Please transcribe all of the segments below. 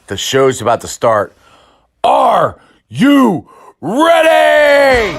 The show's about to start. Are you ready?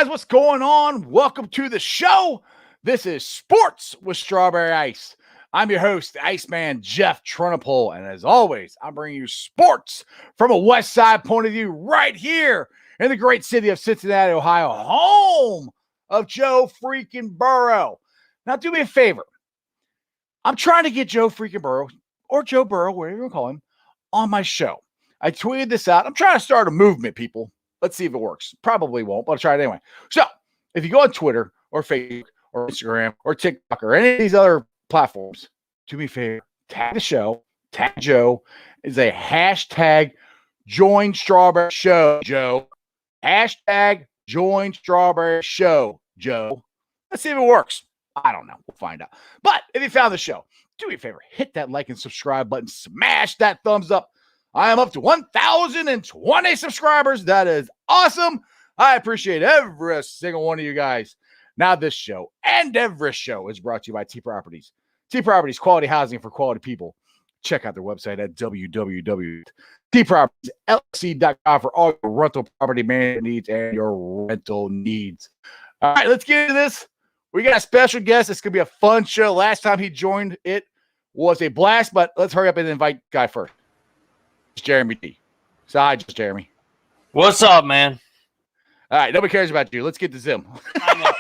What's going on? Welcome to the show. This is Sports with Strawberry Ice. I'm your host, the Iceman, Jeff Trunapole. And as always, I'm bringing you sports from a West Side point of view right here in the great city of Cincinnati, Ohio, home of Joe freaking Burrow. Now, do me a favor. I'm trying to get Joe freaking Burrow, or Joe Burrow, whatever you want to call him, on my show. I tweeted this out. I'm trying to start a movement, people. Let's see if it works. Probably won't, but I'll try it anyway. So if you go on Twitter or Facebook or Instagram or TikTok or any of these other platforms, do me a favor, tag the show, tag Joe. Is a hashtag join Strawberry Show, Joe. Hashtag join Strawberry Show, Joe. Let's see if it works. I don't know. We'll find out. But if you found the show, do me a favor, hit that like and subscribe button. Smash that thumbs up. I am up to 1,020 subscribers. That is awesome. I appreciate every single one of you guys. Now this show and every show is brought to you by T Properties. T Properties, quality housing for quality people. Check out their website at www.tpropertieslc.com for all your rental property management needs and your rental needs. All right, let's get into this. We got a special guest. It's going to be a fun show. Last time he joined, it was a blast, but let's hurry up and invite guy first. Jeremy D. So hi, just Jeremy. What's up, man? All right, nobody cares about you. Let's get to Zim. I know.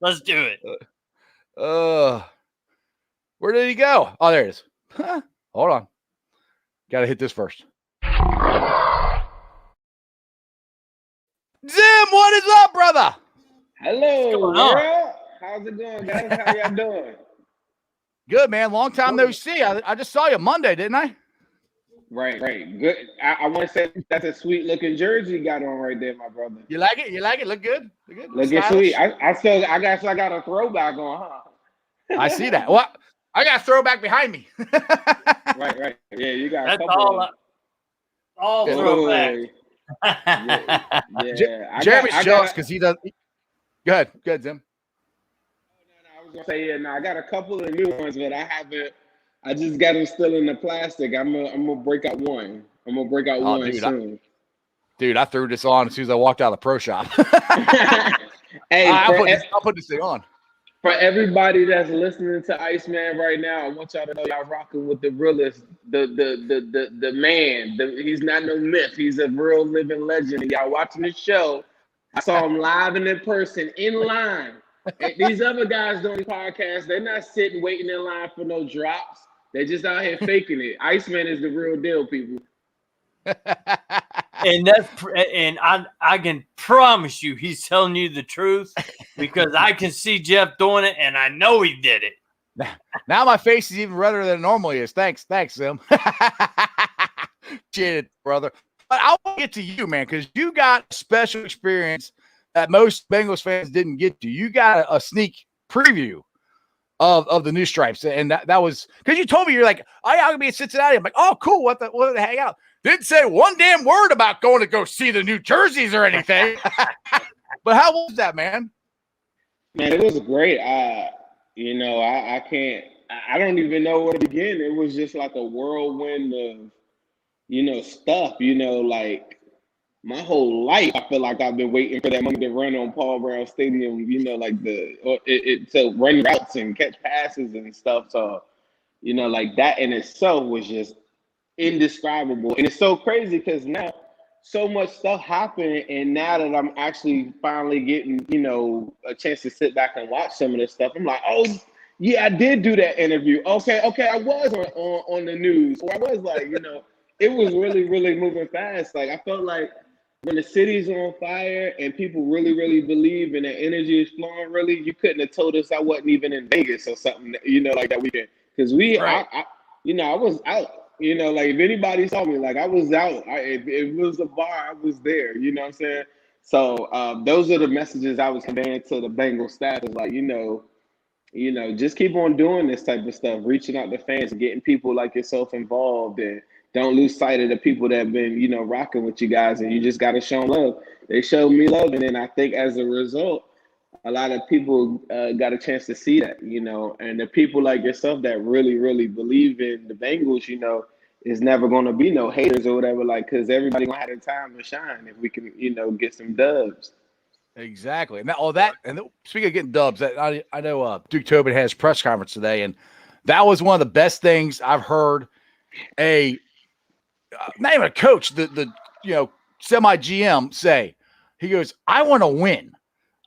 Let's do it. Where did he go? Oh, there it is. Hold on. Got to hit this first. Zim, what is up, brother? Hello, girl. How's it going, guys? How y'all doing? Good, man. Long time no see. I just saw you Monday, didn't I? Right. Good. I want to say that's a sweet looking jersey you got on right there, my brother. You like it? Look good? Looking sweet. I guess I got a throwback on, huh? I see that. Well, I got a throwback behind me. Right. Yeah, you got that's a couple all throwback. Yeah. Jeremy's jealous because he does. Go ahead, Zim. I was gonna say, I got a couple of new ones, but I just got them still in the plastic. I'm gonna break out one. One soon. Dude, I threw this on as soon as I walked out of the pro shop. Hey, I'll put this thing on. For everybody that's listening to Iceman right now, I want y'all to know y'all rocking with the realest, the man. He's not no myth. He's a real living legend. And y'all watching the show. I saw him live and in person, in line. And these other guys doing podcasts, they're not sitting waiting in line for no drops. They're just out here faking it. Iceman is the real deal, people. And I can promise you he's telling you the truth because I can see Jeff doing it and I know he did it. Now my face is even redder than it normally is. Thanks, Zim. Shit, brother. But I want to get to you, man, because you got a special experience that most Bengals fans didn't get to. You got a sneak preview of the new stripes. And that was because you told me you're like, oh, yeah, I'm gonna be in Cincinnati. I'm like, oh, cool. What the hang out? Didn't say one damn word about going to go see the new jerseys or anything. But how was that, man? Man, it was great. I can't. I don't even know where to begin. It was just like a whirlwind of, stuff. Like my whole life, I feel like I've been waiting for that moment to run on Paul Brown Stadium. Like to run routes and catch passes and stuff. So, like that in itself was just indescribable. And it's so crazy because now so much stuff happened, and now that I'm actually finally getting, a chance to sit back and watch some of this stuff, I'm like, oh yeah, I did do that interview. Okay, I was on the news, or I was like, it was really, really moving fast. Like I felt like when the city's on fire and people really, really believe and the energy is flowing, really, you couldn't have told us I wasn't even in Vegas or something, like that weekend. Because Right. I was out. Like if anybody saw me, like I was out. If it was a bar, I was there. You know what I'm saying? So those are the messages I was conveying to the Bengals staff. Is like, just keep on doing this type of stuff, reaching out to fans, and getting people like yourself involved, and don't lose sight of the people that have been, rocking with you guys. And you just got to show them love. They showed me love, and then I think as a result, a lot of people got a chance to see that, and the people like yourself that really, really believe in the Bengals, is never going to be no haters or whatever, like, because everybody going to have their time to shine if we can, get some dubs. Exactly. And speaking of getting dubs, I know Duke Tobin has press conference today, and that was one of the best things I've heard not even a coach, the semi GM say. He goes, I want to win.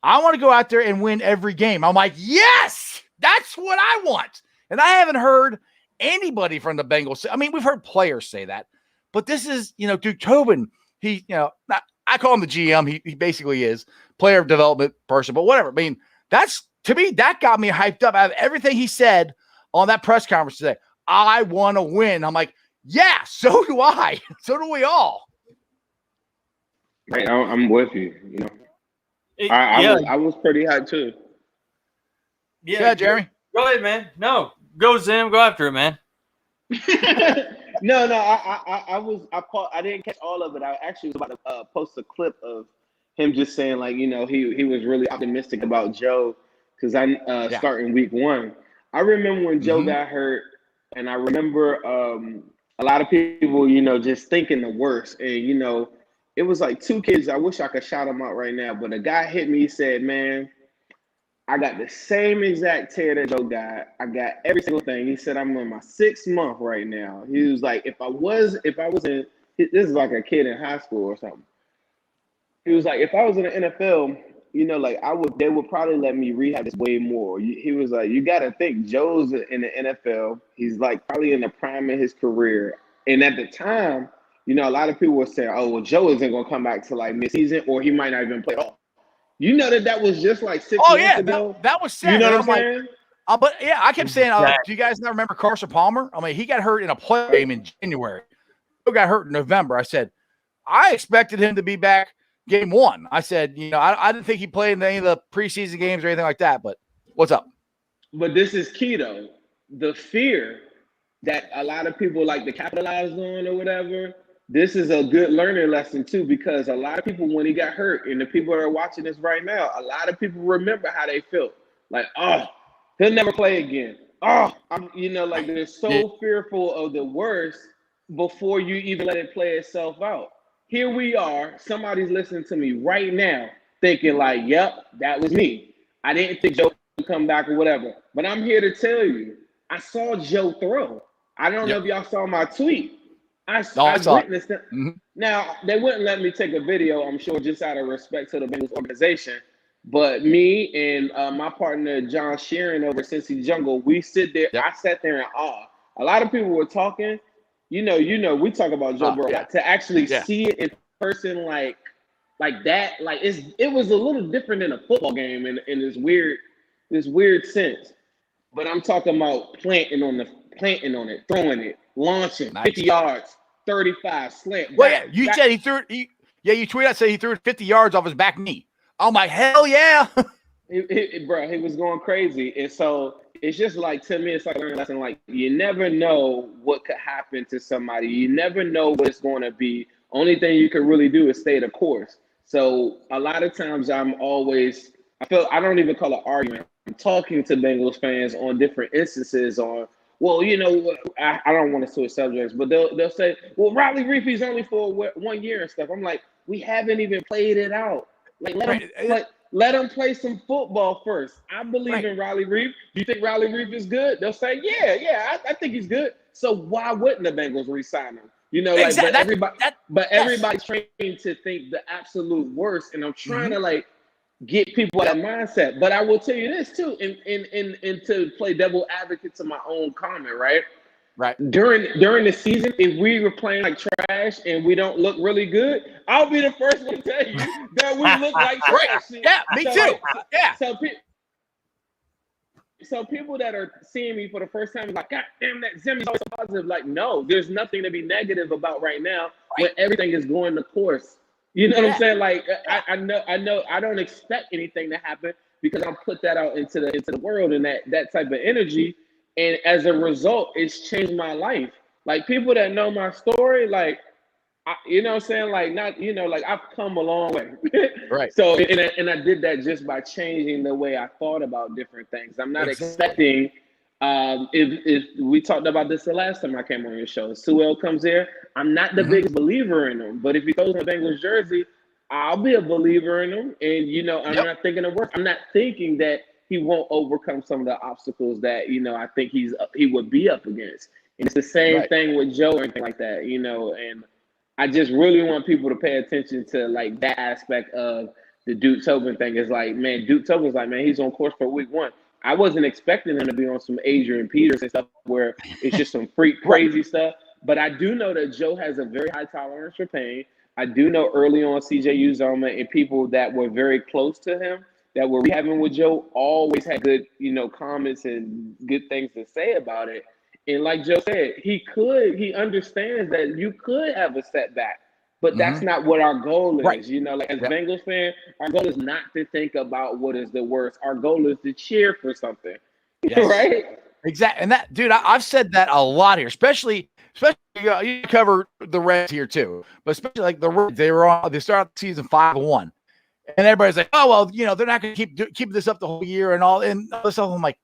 I want to go out there and win every game. I'm like, yes, that's what I want. And I haven't heard anybody from the Bengals say, I mean, we've heard players say that, but this is, Duke Tobin. He, I call him the GM. He basically is player development person, but whatever. I mean, to me, that got me hyped up out of everything he said on that press conference today. I want to win. I'm like, yeah, so do I. So do we all. Right, I'm with you. I was pretty hot too. Yeah, Jeremy. Go ahead, man. No, go Zim. Go after it, man. No. I didn't catch all of it. I actually was about to post a clip of him just saying, like, he was really optimistic about Joe because starting week 1. I remember when Joe got hurt, and I remember a lot of people, just thinking the worst. And it was like 2 kids. I wish I could shout them out right now, but a guy hit me. He said, "Man, I got the same exact tear that Joe got. I got every single thing." He said, "I'm in my 6th month right now." He was like, if I was in, this is like a kid in high school or something. He was like, if I was in the NFL, they would probably let me rehab this way more. He was like, you got to think, Joe's in the NFL. He's like probably in the prime of his career. And at the time, a lot of people were saying, oh, well, Joe isn't going to come back to like mid-season, or he might not even play at all. that was just like 6 months ago. That was sad. You know what I'm saying? But yeah, I kept saying, do you guys not remember Carson Palmer? I mean, he got hurt in a play game in January. Joe got hurt in November. I said, I expected him to be back game 1. I said, I didn't think he played in any of the preseason games or anything like that. But what's up? But this is key, though. The fear that a lot of people like to capitalize on or whatever, this is a good learning lesson, too, because a lot of people, when he got hurt, and the people that are watching this right now, a lot of people remember how they felt. Like, oh, he'll never play again. Oh, like they're so fearful of the worst before you even let it play itself out. Here we are. Somebody's listening to me right now thinking like, yep, that was me. I didn't think Joe would come back or whatever. But I'm here to tell you, I saw Joe throw. I don't know if y'all saw my tweet. I witnessed it. Mm-hmm. Now, they wouldn't let me take a video, I'm sure, just out of respect to the Bengals organization. But me and my partner, John Sheeran over Cincy Jungle, we sit there. I sat there in awe. A lot of people were talking. We talk about Joe Burrow. To actually see it in person like that, like it was a little different than a football game in this weird sense. But I'm talking about planting on it, throwing it, launching, 50 yards, 35, slant. Well, you tweeted out, said he threw it 50 yards off his back knee. I'm like, hell yeah. Bro, he was going crazy. And so it's just like, to me, it's like a learning lesson. Like, you never know what could happen to somebody. You never know what it's going to be. Only thing you can really do is stay the course. So a lot of times I don't even call it argument. I'm talking to Bengals fans on different instances on, well, I don't want to switch subjects, but they'll say, well, Riley Reefy's only for 1 year and stuff. I'm like, we haven't even played it out. Like, let him play some football first. I believe in Riley Reef. You think Riley Reef is good? They'll say, yeah, I think he's good. So why wouldn't the Bengals re-sign him? Everybody's trained to think the absolute worst, and I'm trying to get people that mindset. But I will tell you this too, and to play devil advocate to my own comment, right? Right. During the season, if we were playing like trash and we don't look really good, I'll be the first one to tell you that we look like trash. Yeah, me too. So people that are seeing me for the first time are like, God damn, that Zim is always so positive. Like, no, there's nothing to be negative about right now when everything is going the course. You know what I'm saying? Like, I know I don't expect anything to happen because I'll put that out into the world and that type of energy. And as a result, it's changed my life. Like, people that know my story, like, you know what I'm saying? Like, not, like, I've come a long way. Right. So, and I did that just by changing the way I thought about different things. I'm not expecting, if we talked about this the last time I came on your show, Sewell comes here. I'm not the biggest believer in him, but if he goes in a Bengals jersey, I'll be a believer in him. And, I'm not thinking of work. I'm not thinking that he won't overcome some of the obstacles that, I think he would be up against. And it's the same thing with Joe or anything like that, and I just really want people to pay attention to like that aspect of the Duke Tobin thing. Is like, man, Duke Tobin's like, man, he's on course for week 1. I wasn't expecting him to be on some Adrian Peters and stuff where it's just some freak crazy stuff. But I do know that Joe has a very high tolerance for pain. I do know early on CJ Uzomah and people that were very close to him that were rehabbing with Joe always had good, comments and good things to say about it. And like Joe said, he understands that you could have a setback, but that's not what our goal is. Right. As Bengals fan, our goal is not to think about what is the worst. Our goal is to cheer for something. Yes. Right? Exactly. And that, dude, I've said that a lot here, especially you cover the Reds here too, but especially like the Reds, they started the season 5-1. And everybody's like, oh, well, they're not going to keep this up the whole year and all this stuff. I'm like,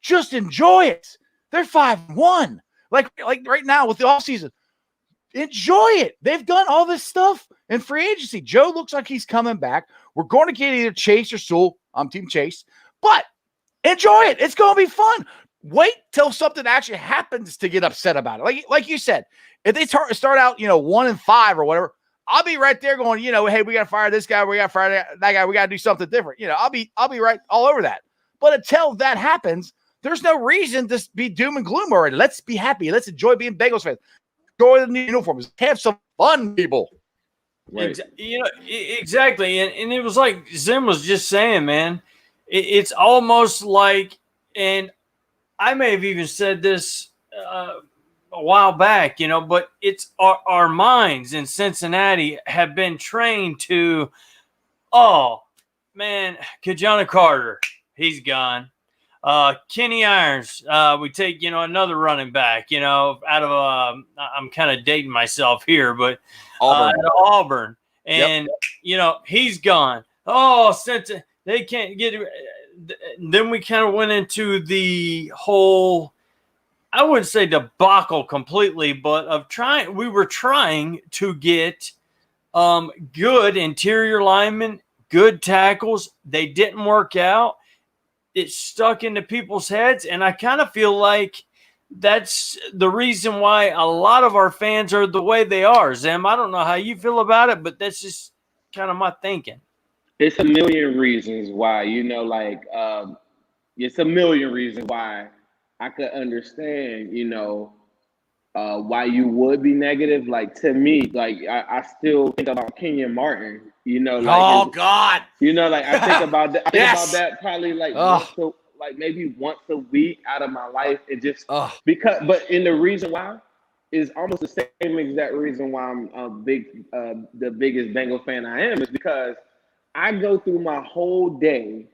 just enjoy it. They're 5-1. Like right now with the offseason, enjoy it. They've done all this stuff in free agency. Joe looks like he's coming back. We're going to get either Chase or Sewell. I'm Team Chase. But enjoy it. It's going to be fun. Wait till something actually happens to get upset about it. Like you said, if they start out, 1-5 or whatever, I'll be right there going, hey, we got to fire this guy. We got to fire that guy. We got to do something different. I'll be right all over that. But until that happens, there's no reason to be doom and gloom already. Let's be happy. Let's enjoy being Bengals fans. Enjoy the new uniforms. Have some fun, people. Right. Exactly. And it was like Zim was just saying, man, it's almost like, and I may have even said this a while back, but it's our minds in Cincinnati have been trained to, oh, man, Kajana Carter, he's gone. Kenny Irons, we take, another running back, out of, I'm kind of dating myself here, but Auburn. And, he's gone. Oh, since they can't get it. Then we kind of went into the whole, I wouldn't say debacle completely, but we were trying to get good interior linemen, good tackles. They didn't work out. It stuck into people's heads, and I kind of feel like that's the reason why a lot of our fans are the way they are. Zim, I don't know how you feel about it, but that's just kind of my thinking. It's a million reasons why, it's a million reasons why I could understand, why you would be negative. Like, to me, like, I still think about Kenyon Martin, God. I think about that. I think about that probably maybe once a week out of my life. It just but the reason why is almost the same exact reason why I'm the biggest Bengal fan I am is because I go through my whole day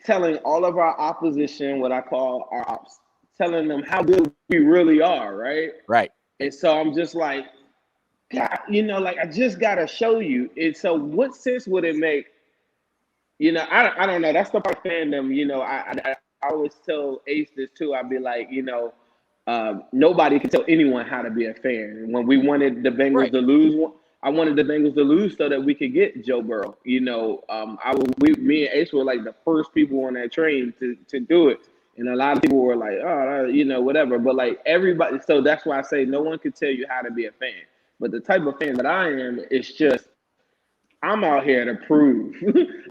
telling all of our opposition, what I call our ops, telling them how good we really are, right? Right. And so I'm just like, God, like I just gotta show you. And so what sense would it make? I don't know. That's the part of fandom. I always tell Ace this too. I'd be like, nobody can tell anyone how to be a fan. When we wanted the Bengals to lose, I wanted the Bengals to lose so that we could get Joe Burrow. Me and Ace were like the first people on that train to do it. And a lot of people were like, oh, whatever. But like everybody, so that's why I say no one can tell you how to be a fan. But the type of fan that I am, it's just, I'm out here to prove.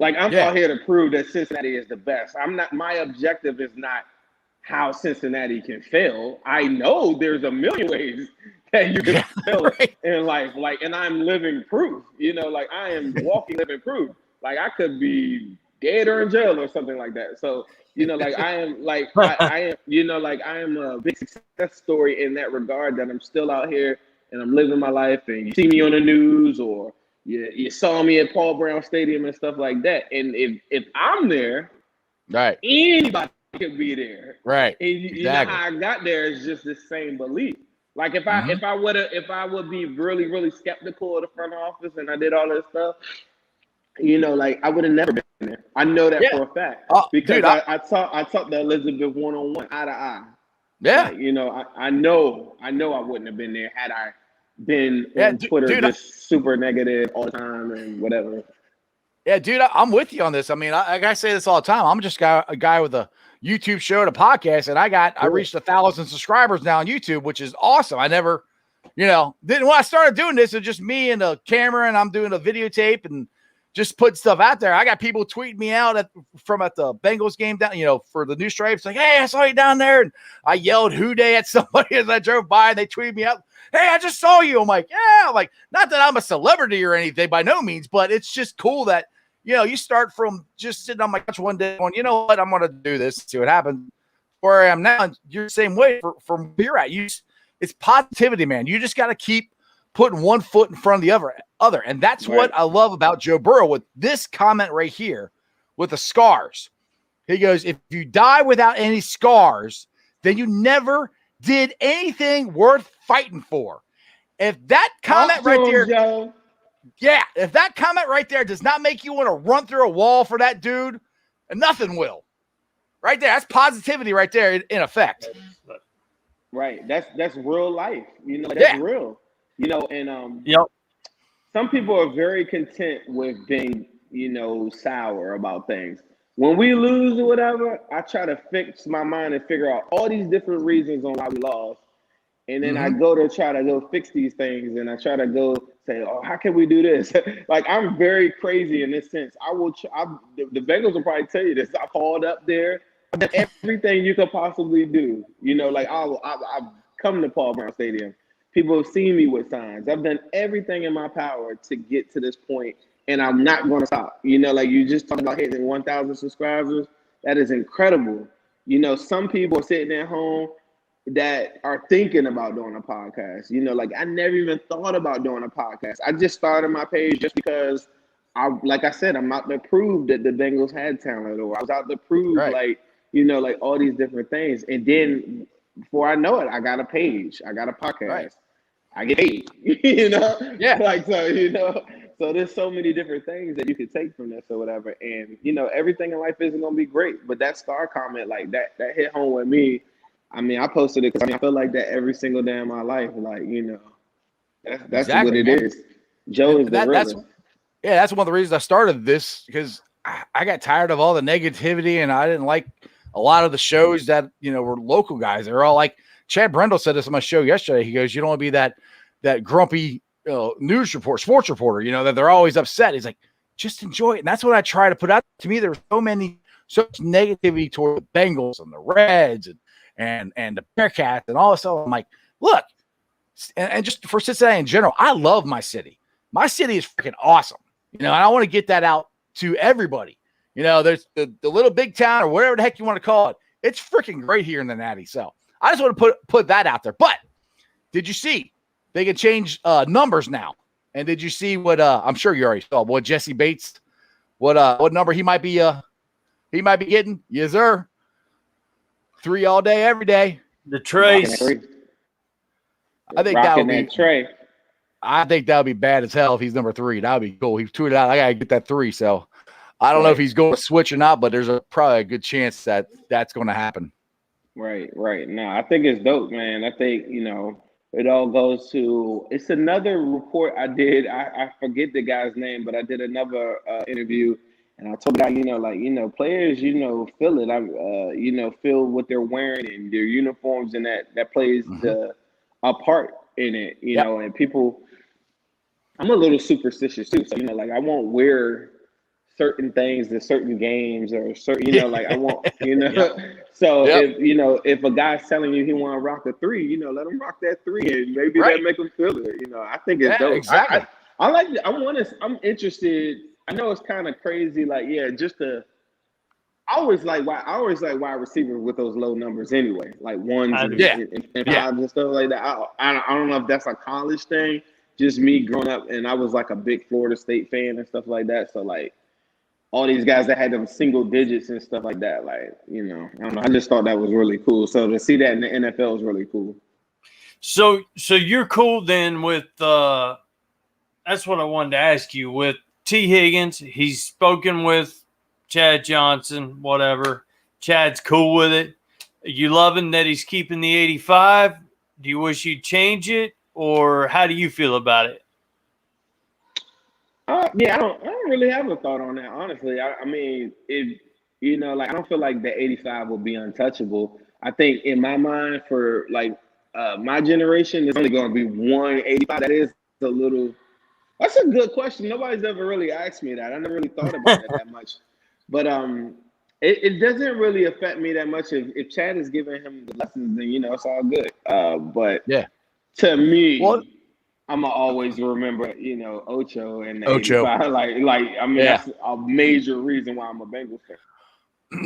Out here to prove that Cincinnati is the best. My objective is not how Cincinnati can fail. I know there's a million ways that you can fail in life. And I'm living proof. I am walking living proof. I could be dead or in jail or something like that. So, I am I am a big success story in that regard, that I'm still out here and I'm living my life, and you see me on the news, or you saw me at Paul Brown Stadium and stuff like that. And if I'm there, right, anybody could be there. Right. And you know how I got there is just the same belief. Like if I would be really, really skeptical of the front office and I did all this stuff, I would have never been there. I know that for a fact. Because I talked to Elizabeth one-on-one, eye to eye. Yeah. I know I wouldn't have been there had I been on Twitter just super negative all the time and whatever. Yeah, dude, I'm with you on this. I mean, I say this all the time. I'm just a guy with a YouTube show and a podcast, and I reached 1,000 subscribers now on YouTube, which is awesome. I never, when I started doing this, it's just me and a camera, and I'm doing a videotape and just putting stuff out there. I got people tweeting me out at the Bengals game down, for the new stripes, like, hey, I saw you down there. And I yelled WhoDey at somebody as I drove by, and they tweeted me out, hey, I just saw you. I'm like, yeah, not that I'm a celebrity or anything by no means, but it's just cool that, you start from just sitting on my couch one day going, you know what, I'm going to do this, see what happens. Where I am now, you're the same way from where you're at. It's positivity, man. You just got to keep putting one foot in front of the other. And that's what I love about Joe Burrow with this comment right here with the scars. He goes, if you die without any scars, then you never did anything worth fighting for. If that comment right there, Joe. Yeah, if that comment right there does not make you want to run through a wall for that dude, nothing will. Right there, that's positivity right there in effect. Right, that's real life. That's real. Some people are very content with being, sour about things. When we lose or whatever, I try to fix my mind and figure out all these different reasons on why we lost. And then I go to try to go fix these things, and I try to go say, oh, how can we do this? I'm very crazy in this sense. The Bengals will probably tell you this. I called up there. I've done everything you could possibly do. I've come to Paul Brown Stadium. People have seen me with signs. I've done everything in my power to get to this point, and I'm not going to stop. You just talked about hitting 1,000 subscribers. That is incredible. Some people are sitting at home that are thinking about doing a podcast. I never even thought about doing a podcast. I just started my page just because like I said, I'm out to prove that the Bengals had talent, or I was out to prove all these different things. And then before I know it, I got a page, I got a podcast, I get paid, so there's so many different things that you could take from this or whatever. And, everything in life isn't going to be great, but that star comment, that hit home with me. I mean, I posted it because I feel like that every single day of my life. That's exactly what it is. Joe is the realest. That's one of the reasons I started this, because I got tired of all the negativity, and I didn't like a lot of the shows that, were local guys. They're all like, Chad Brendel said this on my show yesterday. He goes, you don't want to be that grumpy sports reporter, that they're always upset. He's like, just enjoy it. And that's what I try to put out. To me, there was so much negativity toward the Bengals and the Reds and the Bearcats and all this stuff. I'm like, look, and just for Cincinnati in general, I love my city. My city is freaking awesome. And I want to get that out to everybody. There's the little big town or whatever the heck you want to call it. It's freaking great here in the Natty. So I just want to put that out there. But did you see they can change numbers now? And did you see what I'm sure you already saw what Jesse Bates, what number he might be he might be getting, yes, sir, 3 all day, every day. The trace. I think that would be Trey. I think that would be bad as hell if he's number 3. That would be cool. He tweeted out, I got to get that 3. So I don't know if he's going to switch or not, but there's probably a good chance that that's going to happen. Right. No, I think it's dope, man. I think, it all goes to, it's another report I did. I forget the guy's name, but I did another interview, and I told the guy, players, feel it. Feel what they're wearing and their uniforms, and that plays a part in it, and people, I'm a little superstitious too. So, I won't wear certain things to certain games or certain, I won't, So if a guy's telling you he want to rock a 3, let him rock that 3, and maybe that make him feel it. I think it's dope. Exactly. I like it. I'm interested. I know it's kind of crazy. I always like wide receivers with those low numbers anyway, like 1s and 5s and stuff like that. I don't know if that's a college thing. Just me growing up, and I was like a big Florida State fan and stuff like that. So all these guys that had them single digits and stuff like that, I don't know. I just thought that was really cool. So to see that in the NFL is really cool. So you're cool then with that's what I wanted to ask you with T. Higgins. He's spoken with Chad Johnson, whatever. Chad's cool with it. Are you loving that he's keeping the 85? Do you wish you'd change it, or how do you feel about it? I don't really have a thought on that, honestly. I mean, I don't feel like the 85 will be untouchable. I think in my mind, for my generation, there's only going to be one 85. That's a good question. Nobody's ever really asked me that. I never really thought about it that much. But it doesn't really affect me that much. If Chad is giving him the lessons, then it's all good. But to me, I'm gonna always remember, Ocho and the 85. That's a major reason why I'm a Bengals fan.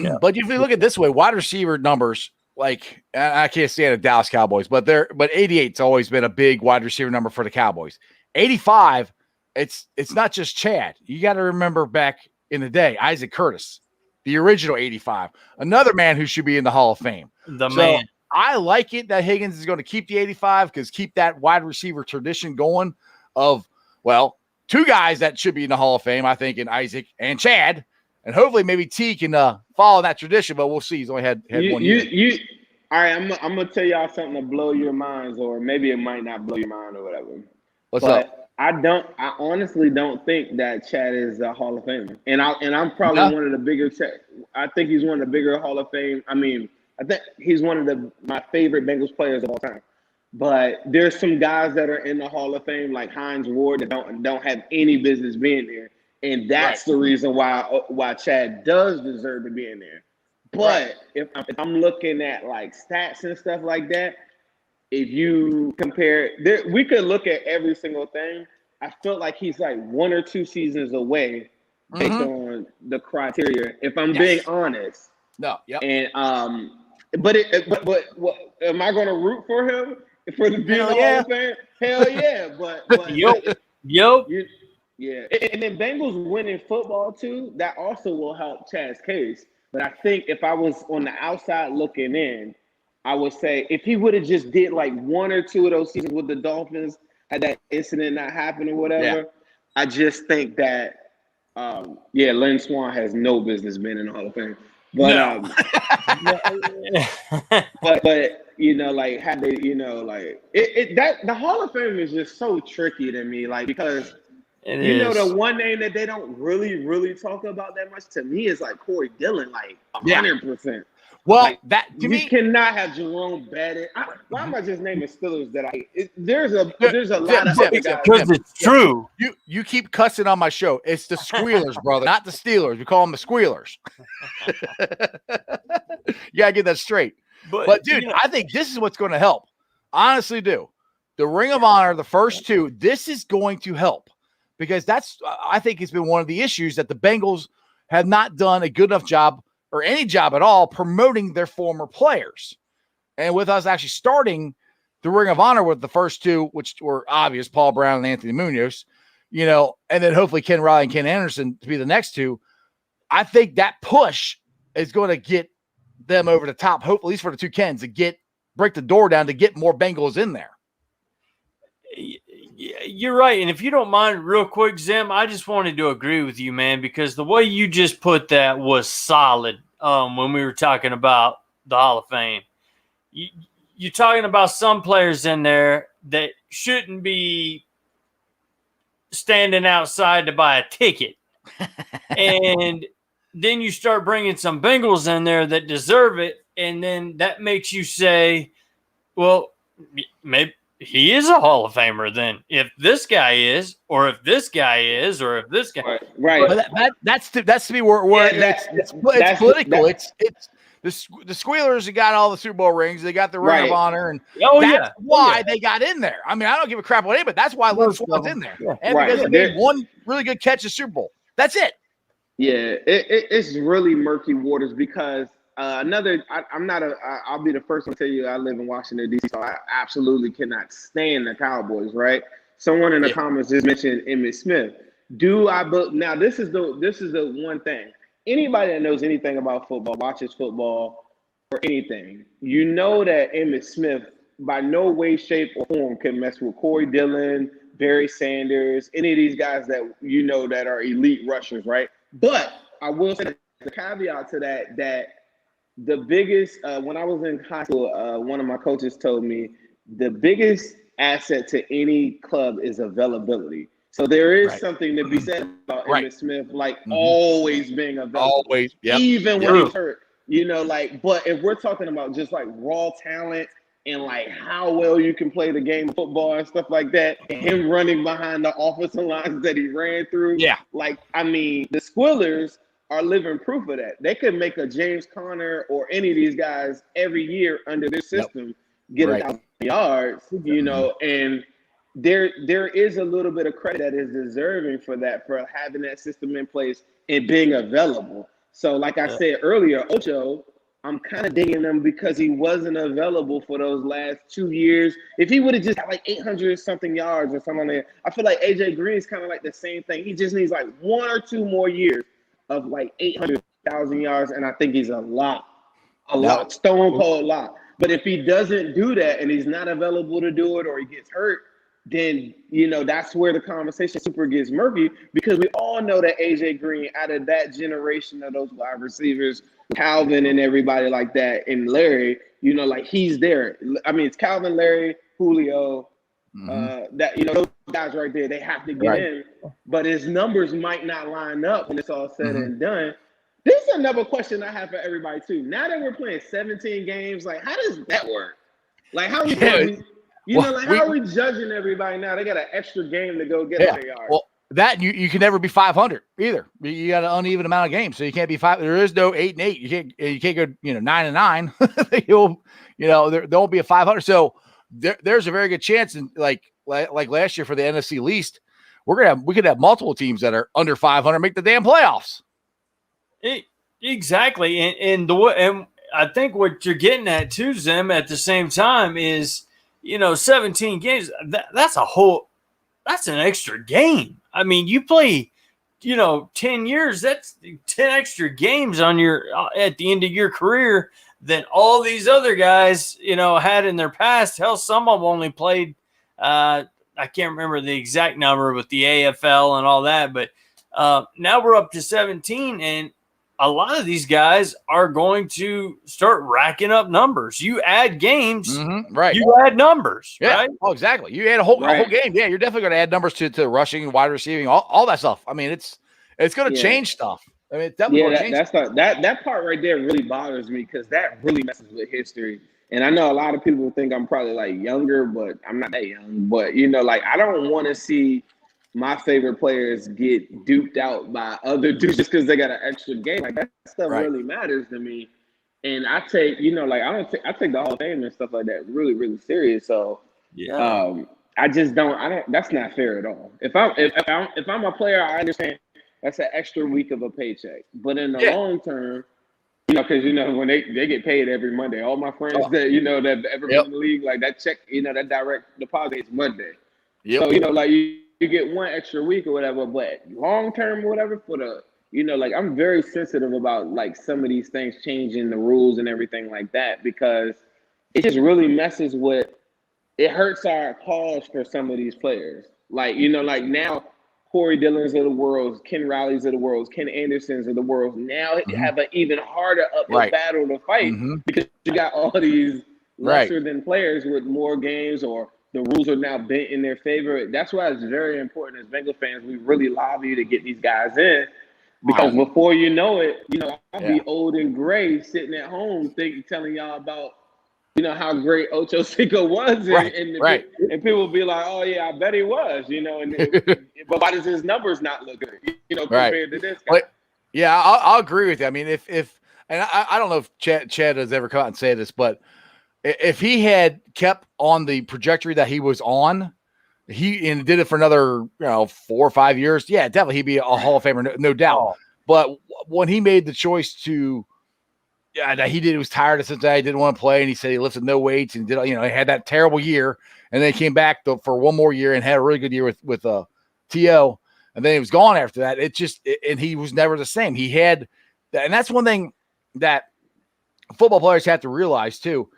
Yeah. But if you look at it this way, wide receiver numbers, I can't stand the Dallas Cowboys, but 88's always been a big wide receiver number for the Cowboys. 85, it's not just Chad. You got to remember back in the day, Isaac Curtis, the original 85, another man who should be in the Hall of Fame. Man. I like it that Higgins is going to keep the 85 because keep that wide receiver tradition going of, 2 guys that should be in the Hall of Fame, I think, in Isaac and Chad. And hopefully maybe T can follow that tradition, but we'll see. He's only had 1 year. All right, I'm going to tell y'all something to blow your minds, or maybe it might not blow your mind or whatever. What's up? I honestly don't think that Chad is a Hall of Famer. And I'm probably one of the bigger I think he's one of the bigger Hall of Fame. I mean, I think he's one of my favorite Bengals players of all time. But there's some guys that are in the Hall of Fame, like Hines Ward, that don't have any business being there. And that's the reason why Chad does deserve to be in there. But if I'm looking at stats and stuff like that, if you compare, we could look at every single thing. I felt like he's 1 or 2 seasons away based on the criteria, if I'm being honest. No, yep. And but what am I going to root for him for the Hall of Fame? Hell yeah! But yo. Yeah, and then Bengals winning football too, that also will help Chad's case. But I think if I was on the outside looking in, I would say if he would have just did 1 or 2 of those seasons with the Dolphins, had that incident not happen or whatever, I just think that Lynn Swann has no business being in the Hall of Fame. But but had they, the Hall of Fame is just so tricky to me, because the one name that they don't really talk about that much to me is Corey Dillon, 100%. Well, that to me, you cannot have Jerome Bettis. Why am I just naming Steelers there's a lot of other guys. Because it's true. You keep cussing on my show. It's the Squealers, brother, not the Steelers. We call them the Squealers. You gotta get that straight. But dude, I think this is what's going to help. Honestly, do the Ring of Honor, the first 2. This is going to help because I think it's been one of the issues that the Bengals have not done a good enough job, or any job at all, promoting their former players. And with us actually starting the Ring of Honor with the first 2, which were obvious, Paul Brown and Anthony Munoz, and then hopefully Ken Riley and Ken Anderson to be the next 2, I think that push is going to get them over the top, hopefully, at least for the Toucans, to break the door down to get more Bengals in there. You're right. And if you don't mind, real quick, Zim, I just wanted to agree with you, man, because the way you just put that was solid when we were talking about the Hall of Fame. You're talking about some players in there that shouldn't be standing outside to buy a ticket. And then you start bringing some Bengals in there that deserve it. And then that makes you say, well, maybe he is a Hall of Famer then. If this guy is, or if this guy is, or if this guy. Right. But that's to me where it's political. It's the Squealers got all the Super Bowl rings. They got the Ring of Honor, and that's why they got in there. I mean, I don't give a crap about it, but that's why Lynn Swan's in there. Yeah. And because they made one really good catch at Super Bowl. That's it. Yeah, it's really murky waters because I'll be the first one to tell you I live in Washington, D.C., so I absolutely cannot stand the Cowboys, right? Someone in the comments just mentioned Emmitt Smith. Now this is the one thing. Anybody that knows anything about football, watches football or anything, you know that Emmitt Smith by no way, shape, or form can mess with Corey Dillon, Barry Sanders, any of these guys that you know that are elite rushers, right? But I will say the caveat to that the biggest, when I was in high school, one of my coaches told me the biggest asset to any club is availability. So there is something to be said about Emmitt Smith, like always being available, even when he's hurt. But if we're talking about just like raw talent and like how well you can play the game of football and stuff like that, and him running behind the offensive lines that he ran through, the Squillers are living proof of that. They could make a James Conner or any of these guys every year under their system get 1,000 yards, and there is a little bit of credit that is deserving for that, for having that system in place and being available. So like I said earlier, Ocho, I'm kind of digging him because he wasn't available for those last 2 years. If he would have just got like 800 something yards or something like that, I feel like AJ Green is kind of like the same thing. He just needs like 1 or 2 more years of like 800,000 yards, and I think he's a lot, stone cold lot. But if he doesn't do that and he's not available to do it or he gets hurt, then, that's where the conversation super gets murky, because we all know that AJ Green, out of that generation of those wide receivers, Calvin and everybody like that, and Larry, he's there. I mean, it's Calvin, Larry, Julio, those guys right there, they have to get in, but his numbers might not line up when it's all said and done. This is another question I have for everybody too. Now that we're playing 17 games, like, how does that work? Like, how are we how are we judging everybody now? They got an extra game to go get their yards. Well, that you can never be 500 either. You got an uneven amount of games, so you can't be 5. There is no 8-8. You can't go 9-9. There won't be a 500. So there's a very good chance, and like last year for the NFC least, we could have multiple teams that are under 500 make the damn playoffs. Exactly, and I think what you're getting at too, Zim, at the same time is, 17 games. That's an extra game. I mean, you play, 10 years. That's 10 extra games on at the end of your career than all these other guys, had in their past. Hell, some of them only played. I can't remember the exact number with the AFL and all that, but now we're up to 17, and a lot of these guys are going to start racking up numbers. You add games, you add numbers, right? Oh, exactly. You add a whole game. Yeah, you're definitely going to add numbers to rushing, wide receiving, all that stuff. I mean, it's going to change stuff. I mean, it's definitely change. That part right there really bothers me, because that really messes with history. And I know a lot of people think I'm probably like younger, but I'm not that young. But I don't want to see my favorite players get duped out by other dudes just because they got an extra game. Like, that stuff really matters to me. And I take, I take the Hall of Fame and stuff like that really, really serious. So I just don't, that's not fair at all. If I'm a player, I understand that's an extra week of a paycheck. But in the long term, because when they get paid every Monday, all my friends that that ever been in the league, like that check, that direct deposit is Monday. So you get one extra week or whatever, but long term or whatever, for the like I'm very sensitive about like some of these things changing the rules and everything like that, because it just really messes with, it hurts our cause for some of these players. Like, like now Corey Dillon's of the world, Ken Riley's of the world, Ken Anderson's of the world now have an even harder uphill Right. battle to fight because you got all these lesser than players with more games, or the rules are now bent in their favor. That's why it's very important as Bengal fans, we really lobby to get these guys in, because before you know it, I'll be old and gray sitting at home telling y'all about how great Ocho Cinco was, and people will be like, "Oh yeah, I bet he was," but why does his numbers not look good, compared to this guy? But, I'll agree with you. I mean, if and I don't know if Chad has ever come out and say this, but if he had kept on the trajectory that he was on, and did it for another 4 or 5 years, definitely he'd be a Hall of Famer, no doubt. Oh. But when he made the choice to, he was tired of Cincinnati, didn't want to play, and he said he lifted no weights and did, he had that terrible year, and then he came back for one more year and had a really good year with T.O., and then he was gone after that. And he was never the same. He had, and that's one thing that football players have to realize too,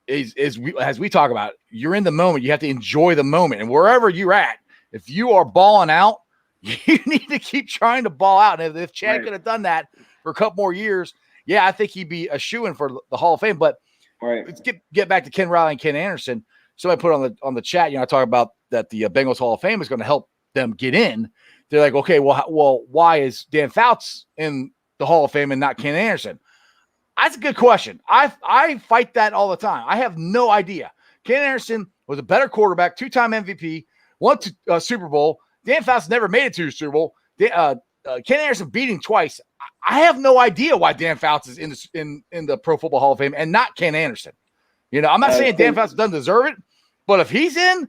as we talk about, you're in the moment. You have to enjoy the moment, and wherever you're at, if you are balling out, you need to keep trying to ball out. And if Chad could have done that for a couple more years, I think he'd be a shoo-in for the Hall of Fame. But let's get back to Ken Riley and Ken Anderson. Somebody put on the chat, I talk about that the Bengals Hall of Fame is going to help them get in. They're like, okay, well, why is Dan Fouts in the Hall of Fame and not Ken Anderson? That's a good question. I fight that all the time. I have no idea. Ken Anderson was a better quarterback, 2-time MVP, won to Super Bowl. Dan Fouts never made it to a Super Bowl. Ken Anderson beat him twice. I have no idea why Dan Fouts is in the Pro Football Hall of Fame and not Ken Anderson. I'm not saying Dan Fouts doesn't deserve it, but if he's in,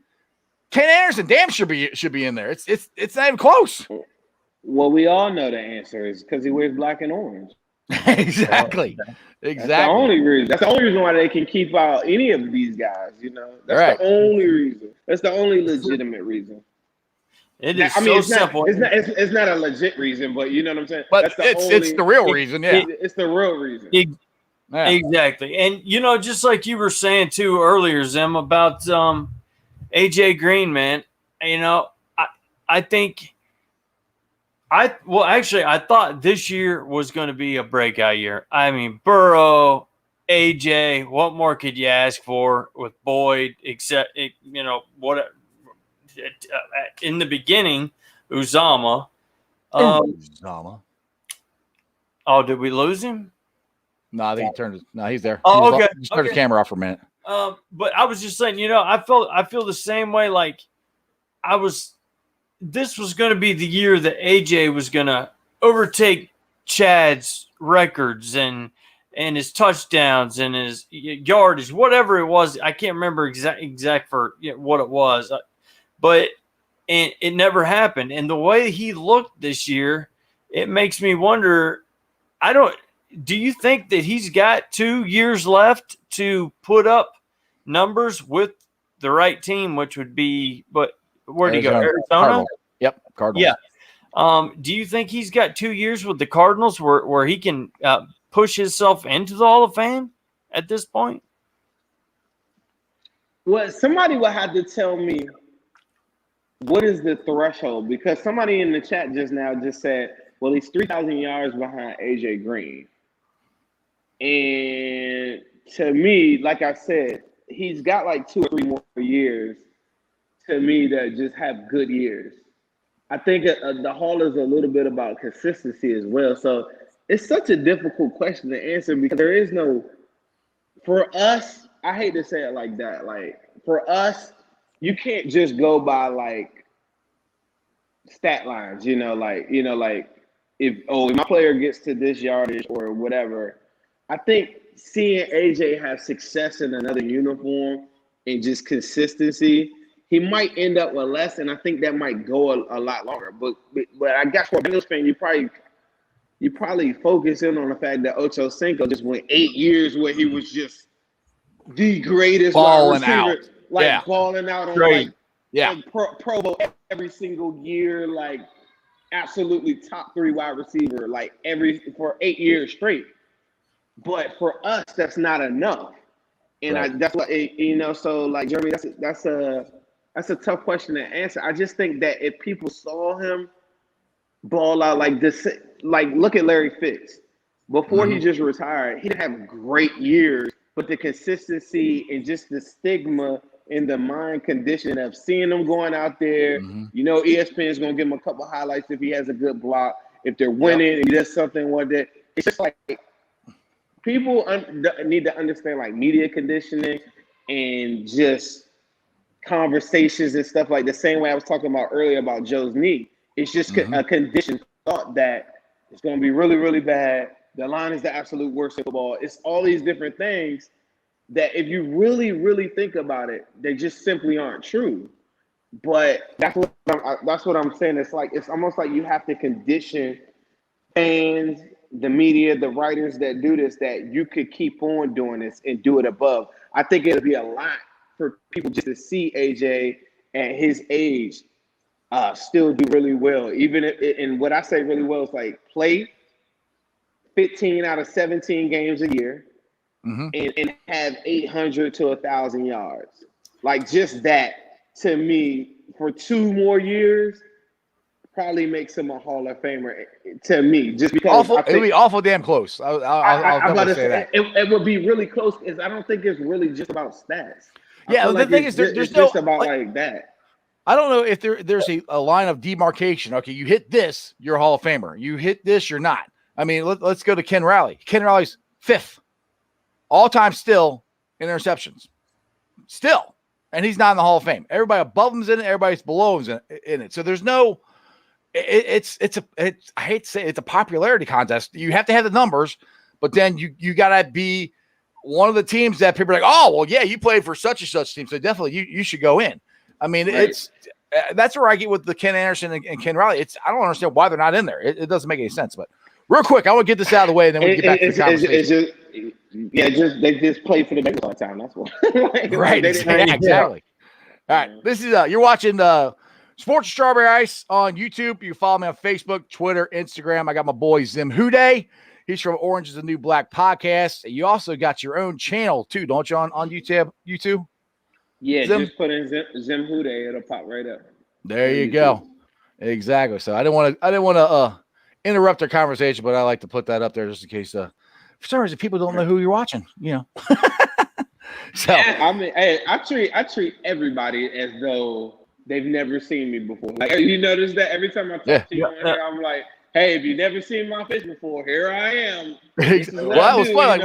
Ken Anderson damn should be in there. It's not even close. Well, we all know the answer is because he wears black and orange. Exactly. That's the only reason. That's the only reason why they can keep out any of these guys. That's the only reason. That's the only legitimate reason. It is so simple. It's not a legit reason, but you know what I'm saying. But it's the real reason. Yeah, it's the real reason. Exactly. And just like you were saying too earlier, Zim, about AJ Green, man. I think. I thought this year was going to be a breakout year. I mean, Burrow, AJ, what more could you ask for with Boyd? Except what in the beginning, Uzama. Uzama. Oh, did we lose him? No, I think he turned. No, he's there. Oh, okay. Just turned his camera off for a minute. But I was just saying, I feel the same way. Like this was going to be the year that AJ was going to overtake Chad's records and his touchdowns and his yardage, whatever it was. I can't remember exact for what it was, but it never happened. And the way he looked this year, it makes me wonder. Do you think that he's got 2 years left to put up numbers with the right team, which would be, but where'd he go? Arizona? Cardinals. Yep, Cardinals. Yeah. Do you think he's got 2 years with the Cardinals where he can push himself into the Hall of Fame at this point? Well, somebody will have to tell me what is the threshold, because somebody in the chat just now just said, well, he's 3,000 yards behind AJ Green. And to me, like I said, he's got like 2 or 3 more years to me that just have good years. I think the Hall is a little bit about consistency as well. So it's such a difficult question to answer, because there is no, for us, I hate to say it like that. Like for us, you can't just go by like stat lines, like if my player gets to this yardage or whatever. I think seeing AJ have success in another uniform and just consistency, he might end up with less, and I think that might go a lot longer. But I guess for a Bengals fan, you probably focus in on the fact that Ocho Cinco just went 8 years where he was just the greatest balling wide receiver, out, balling out on Great. Pro Bowl every single year, like absolutely top 3 wide receiver like for 8 years straight. But for us, that's not enough. And that's what So like Jeremy, that's a tough question to answer. I just think that if people saw him ball out like this, like look at Larry Fitz. Before he just retired, he didn't have great years, but the consistency and just the stigma and the mind condition of seeing him going out there, ESPN is going to give him a couple highlights if he has a good block. If they're winning and he does something one day, it's just like people need to understand like media conditioning and just conversations and stuff like the same way I was talking about earlier about Joe's knee. It's just a conditioned thought that it's going to be really, really bad. The line is the absolute worst in football. It's all these different things that if you really, really think about it, they just simply aren't true. But that's what I'm saying. It's almost like you have to condition fans, the media, the writers that do this, that you could keep on doing this and do it above. I think it'll be a lot for people just to see AJ at his age still do really well. Even if, and what I say really well is like play 15 out of 17 games a year and have 800 to 1,000 yards. Like just that, to me, for 2 more years, probably makes him a Hall of Famer to me. Just because it would be awful damn close. I'll say that. It would be really close because I don't think it's really just about stats. Yeah, the thing is, there's no just about like that. I don't know if there's a line of demarcation. Okay, you hit this, you're a Hall of Famer. You hit this, you're not. I mean, let's go to Ken Riley. Ken Riley's 5th all-time still in interceptions. Still. And he's not in the Hall of Fame. Everybody above him's in it. Everybody's below him's in it. So there's no I hate to say it's a popularity contest. You have to have the numbers, but then you got to be one of the teams that people are like, oh, well, yeah, you played for such and such team, so definitely you should go in. I mean, that's where I get with the Ken Anderson and Ken Riley. I don't understand why they're not in there. It doesn't make any sense. But real quick, I want to get this out of the way, and then we can get back to the conversation. They just played for the Bengals all the time. That's why. Right. Exactly. All right. This is you're watching Sports Strawberry Ice on YouTube. You can follow me on Facebook, Twitter, Instagram. I got my boy Zim WhoDey. He's from Orange is the New Black podcast. You also got your own channel too, don't you? On YouTube. Yeah, just put in Zim WhoDey. It'll pop right up. There you go. Exactly. So I didn't want to interrupt our conversation, but I like to put that up there just in case. For some reason, people don't know who you're watching. So I mean, hey, I treat everybody as though they've never seen me before. Like you notice that every time I talk to you on here, I'm like, hey, if you've never seen my face before, here I am. Well, that was fun.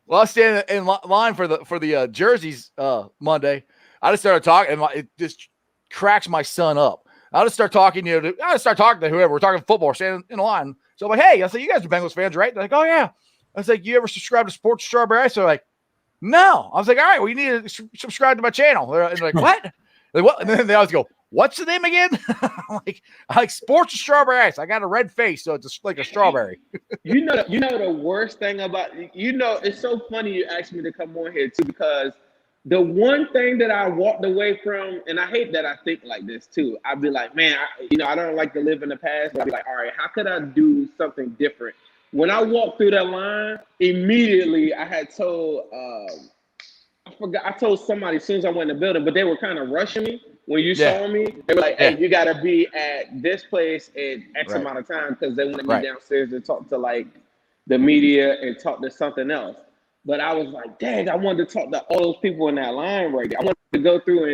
Well, I was standing in line for the jerseys Monday. I just started talking, and it just cracks my son up. I just start talking, to whoever. We're talking football, standing in line. So I'm like, hey, I said, you guys are Bengals fans, right? They're like, oh yeah. I was like, you ever subscribe to Sports Strawberry Ice? So they're like, no. I was like, all right, well, you need to subscribe to my channel. They're like, what? Like, what? And then they always go, what's the name again? I'm like Sports Strawberry Ice. I got a red face, so it's like a strawberry. You know the worst thing about it's so funny you asked me to come on here too, because the one thing that I walked away from, and I hate that I think like this too. I'd be like, man, I don't like to live in the past. But I'd be like, all right, how could I do something different? When I walked through that line, immediately I had told I told somebody as soon as I went in the building, but they were kind of rushing me. When you saw me, they were like, hey, you got to be at this place in X amount of time, because they wanted me downstairs to talk to like the media and talk to something else. But I was like, dang, I wanted to talk to all those people in that line right there. I wanted to go through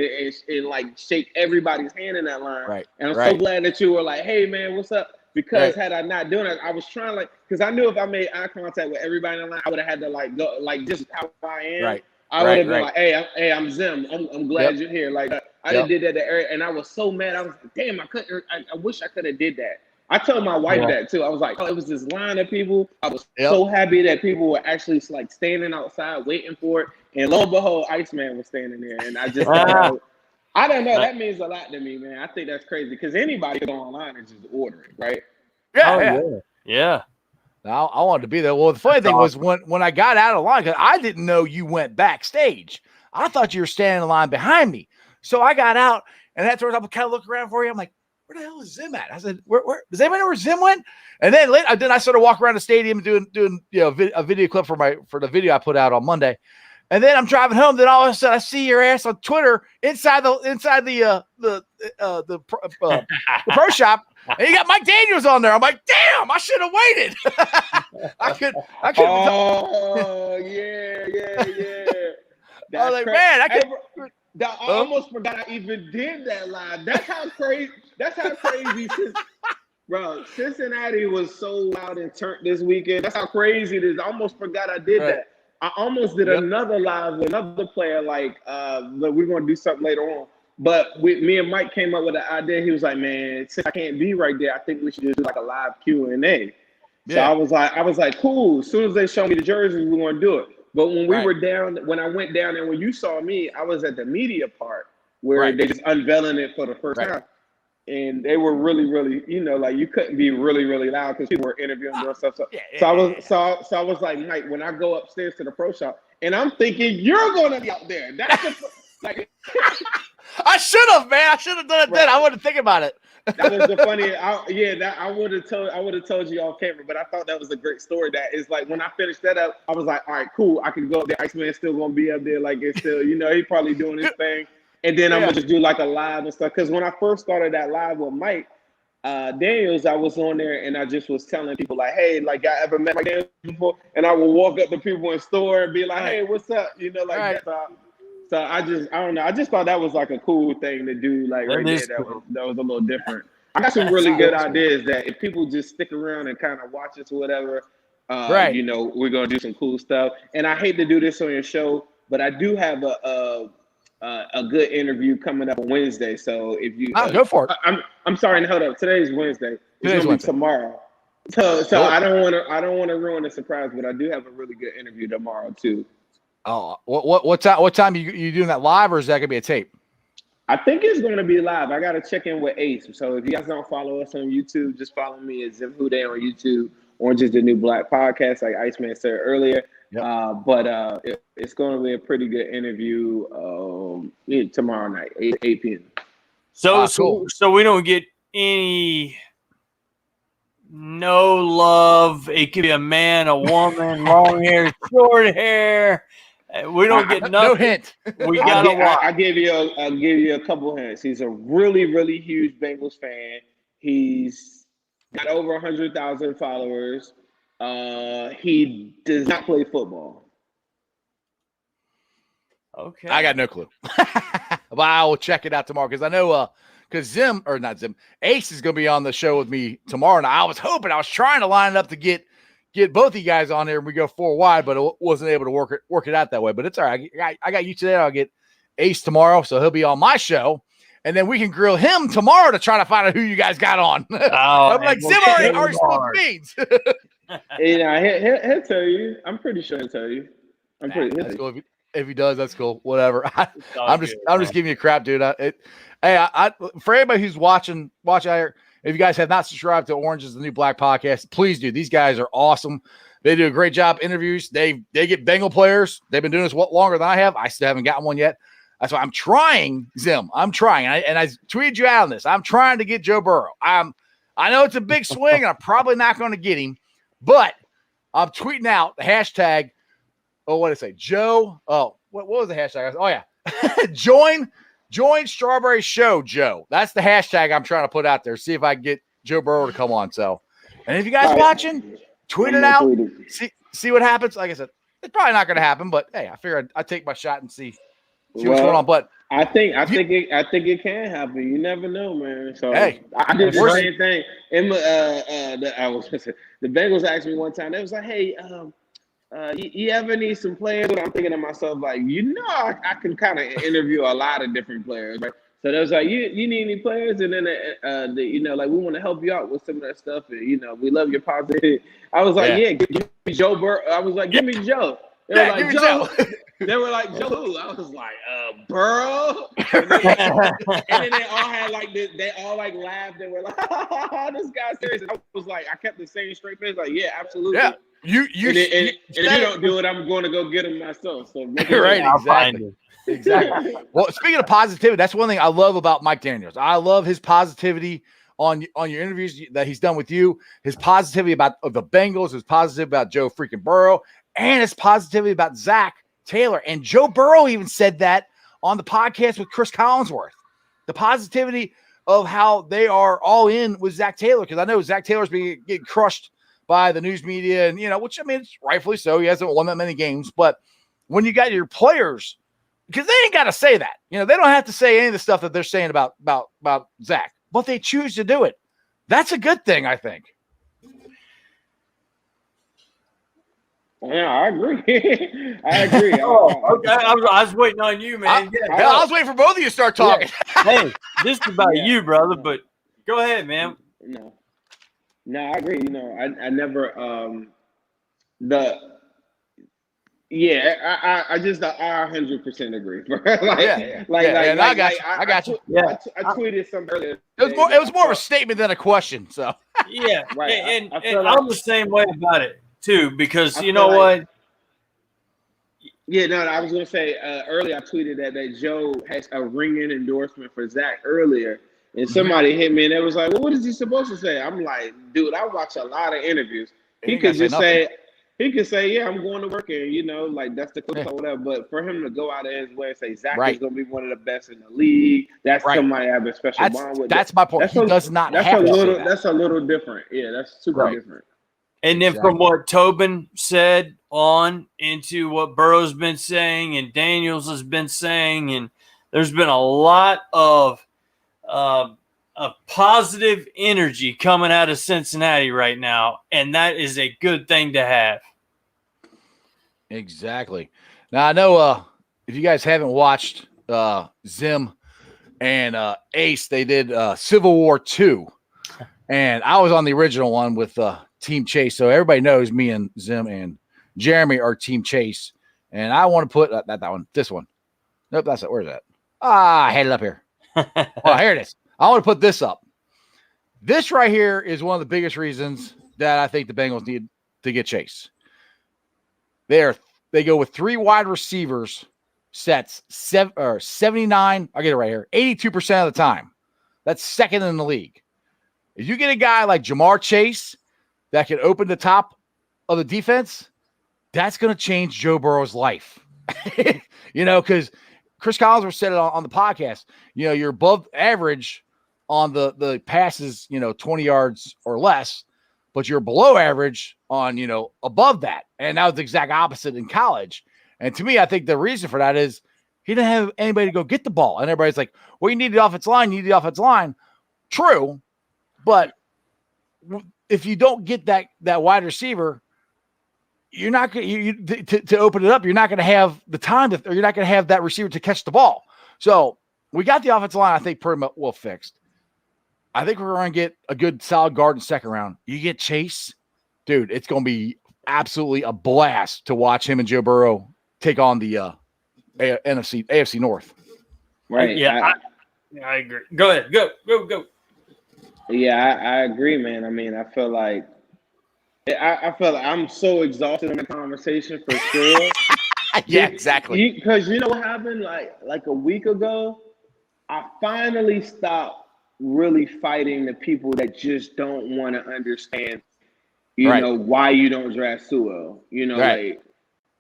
and like shake everybody's hand in that line. Right. And I'm so glad that you were like, hey, man, what's up? Because had I not done it, I was trying because I knew if I made eye contact with everybody in the line, I would have had to like go like just how I am. Right. I would have been like, hey, I'm Zim. I'm glad you're here. Like I did that to Eric, and I was so mad. I was like, damn, I wish I could have did that. I told my wife that too. I was like, it was this line of people. I was so happy that people were actually like standing outside waiting for it. And lo and behold, Iceman was standing there. And I just, I don't know. That means a lot to me, man. I think that's crazy because anybody can go online and just order it, right? Yeah. I wanted to be there. Well, the funny thing was when I got out of line, because I didn't know you went backstage. I thought you were standing in line behind me. So I got out, and that's where I'm kind of looking around for you. I'm like, where the hell is Zim at? I said, where does anybody know where Zim went? And then then I started walking around the stadium doing a video clip for the video I put out on Monday. And then I'm driving home. Then all of a sudden I see your ass on Twitter inside the pro shop, and you got Mike Daniels on there. I'm like, damn, I should have waited. I could. Oh yeah. I was like, man, I could. I almost forgot I even did that live. That's how crazy. Bro, Cincinnati was so loud and turned this weekend. That's how crazy it is. I almost forgot I did that. I almost did another live with another player, but we're gonna do something later on. But me and Mike came up with an idea. He was like, "Man, since I can't be right there, I think we should do like a live Q&A." So I was like, "Cool." As soon as they show me the jerseys, we're gonna do it. But when we were down, when I went down there, when you saw me, I was at the media part where they just unveiling it for the first time. And they were really, really, you couldn't be really, really loud because people were interviewing and stuff. So I was like, Mike, when I go upstairs to the pro shop, and I'm thinking you're gonna be out there. That's I should have, man. I should have done it then. I wouldn't think about it. That was the funny. I would have told you off camera, but I thought that was a great story. That is like when I finished that up, I was like, all right, cool. I can go up there. Iceman's still gonna be up there, like it's still, he's probably doing his thing. And then I'm gonna just do like a live and stuff. Because when I first started that live with Mike Daniels, I was on there and I just was telling people like, hey, like I ever met Mike Daniels before? And I would walk up to people in the store and be like, hey, what's up? That. So I don't know. I just thought that was like a cool thing to do. Like right there, that was a little different. I got some really good ideas that if people just stick around and kind of watch us or whatever, we're gonna do some cool stuff. And I hate to do this on your show, but I do have a good interview coming up on Wednesday. So if you go for it. I'm sorry, hold up. Today's Wednesday. It's gonna be tomorrow. So I don't want to ruin the surprise, but I do have a really good interview tomorrow too. Oh, what time you doing that live, or is that gonna be a tape? I think it's gonna be live. I gotta check in with Ace. So if you guys don't follow us on YouTube, just follow me at Zim WhoDey on YouTube. Orange is the New Black podcast, like Iceman said earlier. Yep. It's going to be a pretty good interview tomorrow night, 8 p.m. So we don't get any no love. It could be a man, a woman, long hair, short hair. We don't get nothing. No hint. We gotta watch. I'll give you a couple hints. He's a really, really huge Bengals fan. He's got over 100,000 followers. He does not play football. Okay. I got no clue. But I will check it out tomorrow because I know because Ace is going to be on the show with me tomorrow. And I was trying to line it up to get both of you guys on here and we go 4 wide, but I wasn't able to work it out that way. But it's all right. I got you today. I'll get Ace tomorrow, so he'll be on my show. And then we can grill him tomorrow to try to find out who you guys got on. I'm like, Zim already spilled beans. He'll tell you. I'm pretty sure he'll tell you. That's cool. If he does, that's cool. Whatever. I'm just giving you crap, dude. For anybody who's watching out here, if you guys have not subscribed to Orange is the New Black podcast, please do. These guys are awesome. They do a great job interviews. They get Bengal players. They've been doing this longer than I have. I still haven't gotten one yet. That's why I'm trying, Zim. I'm trying. And I tweeted you out on this. I'm trying to get Joe Burrow. I know it's a big swing, and I'm probably not going to get him, but I'm tweeting out the hashtag. Oh, what did it say? Joe. Oh, what was the hashtag? Oh, yeah. Join Strawberry Show, Joe. That's the hashtag I'm trying to put out there. See if I can get Joe Burrow to come on. So, and if you guys watching, tweet it out. See what happens. Like I said, it's probably not going to happen, but hey, I figure I'd take my shot and see what's going on. But I think it can happen. You never know, man. So hey, I did the same thing. The Bengals asked me one time. They was like, "Hey, you ever need some players?" And I'm thinking to myself, like, I can kind of interview a lot of different players, right? So they was like, "You need any players?" And then like we want to help you out with some of that stuff. And we love your positive. I was like, "Yeah, give me Joe Burrow." I was like, "Give me Joe." They were like, They were like, Joe who? I was like, Burrow. And then they all had like this, they all like laughed. They were like, this guy's serious. And I was like, I kept the same straight face, like, yeah, absolutely. Yeah. You if you don't do it, I'm going to go get him myself. So right, exactly. Exactly. Well, speaking of positivity, that's one thing I love about Mike Daniels. I love his positivity on your interviews that he's done with you, his positivity about the Bengals, his positivity about Joe freaking Burrow, and his positivity about Zach Taylor. And Joe Burrow even said that on the podcast with Chris Collinsworth. The positivity of how they are all in with Zach Taylor, because I know Zach Taylor's getting crushed by the news media, and which I mean, it's rightfully so. He hasn't won that many games, but when you got your players, because they ain't got to say that, they don't have to say any of the stuff that they're saying about Zach, but they choose to do it. That's a good thing, I think. Yeah, I agree. I agree. Okay. I was waiting on you, man. I was waiting for both of you to start talking. Yeah. Hey, this is about you, brother, but go ahead, man. No, I agree. I never I just 100% agree. I got you. I tweeted something earlier. It was more of a statement than a question. So yeah, right. And I'm the same way about it too, because you know what? Yeah, no, I was gonna say earlier I tweeted that Joe has a ringing endorsement for Zach earlier. And somebody hit me and it was like, well, what is he supposed to say? I'm like, dude, I watch a lot of interviews. He could just say, yeah, I'm going to work and, like that's the coach or whatever. But for him to go out of his way and say Zach is going to be one of the best in the league, that's somebody I have a special bond with. That's my point. He does not have to say that. That's a little different. Yeah, that's super different. And then from what Tobin said on into what Burrow's been saying and Daniels has been saying, and there's been a lot of positive energy coming out of Cincinnati right now, and that is a good thing to have. Exactly. Now I know if you guys haven't watched Zim and Ace, they did Civil War 2, and I was on the original one with Team Chase, so everybody knows me and Zim and Jeremy are Team Chase, and I want to put not that one, this one. Nope, that's it. Where's that? I had it up here. Oh, here it is. I want to put this up. This right here is one of the biggest reasons that I think the Bengals need to get Chase. They go with 3 wide receivers sets 79. I'll get it right here. 82% of the time. That's second in the league. If you get a guy like Jamar Chase that can open the top of the defense, that's going to change Joe Burrow's life. Because Chris Collinsworth said it on the podcast. You're above average on the passes, 20 yards or less, but you're below average on, above that. And that was the exact opposite in college. And to me, I think the reason for that is he didn't have anybody to go get the ball. And everybody's like, well, you need the offensive line. You need the offensive line. True. But if you don't get that wide receiver, you're not going to open it up. You're not going to have the time or you're not going to have that receiver to catch the ball. So we got the offensive line, I think, pretty much well fixed. I think we're going to get a good solid guard in second round. You get Chase, dude, it's going to be absolutely a blast to watch him and Joe Burrow take on the AFC North. Right. Yeah, I agree. Go ahead. Go. Yeah, I agree, man. I mean, I feel like I'm so exhausted in the conversation for sure. Yeah, exactly. Because you know what happened? Like a week ago, I finally stopped really fighting the people that just don't want to understand, why you don't draft Sewell. Like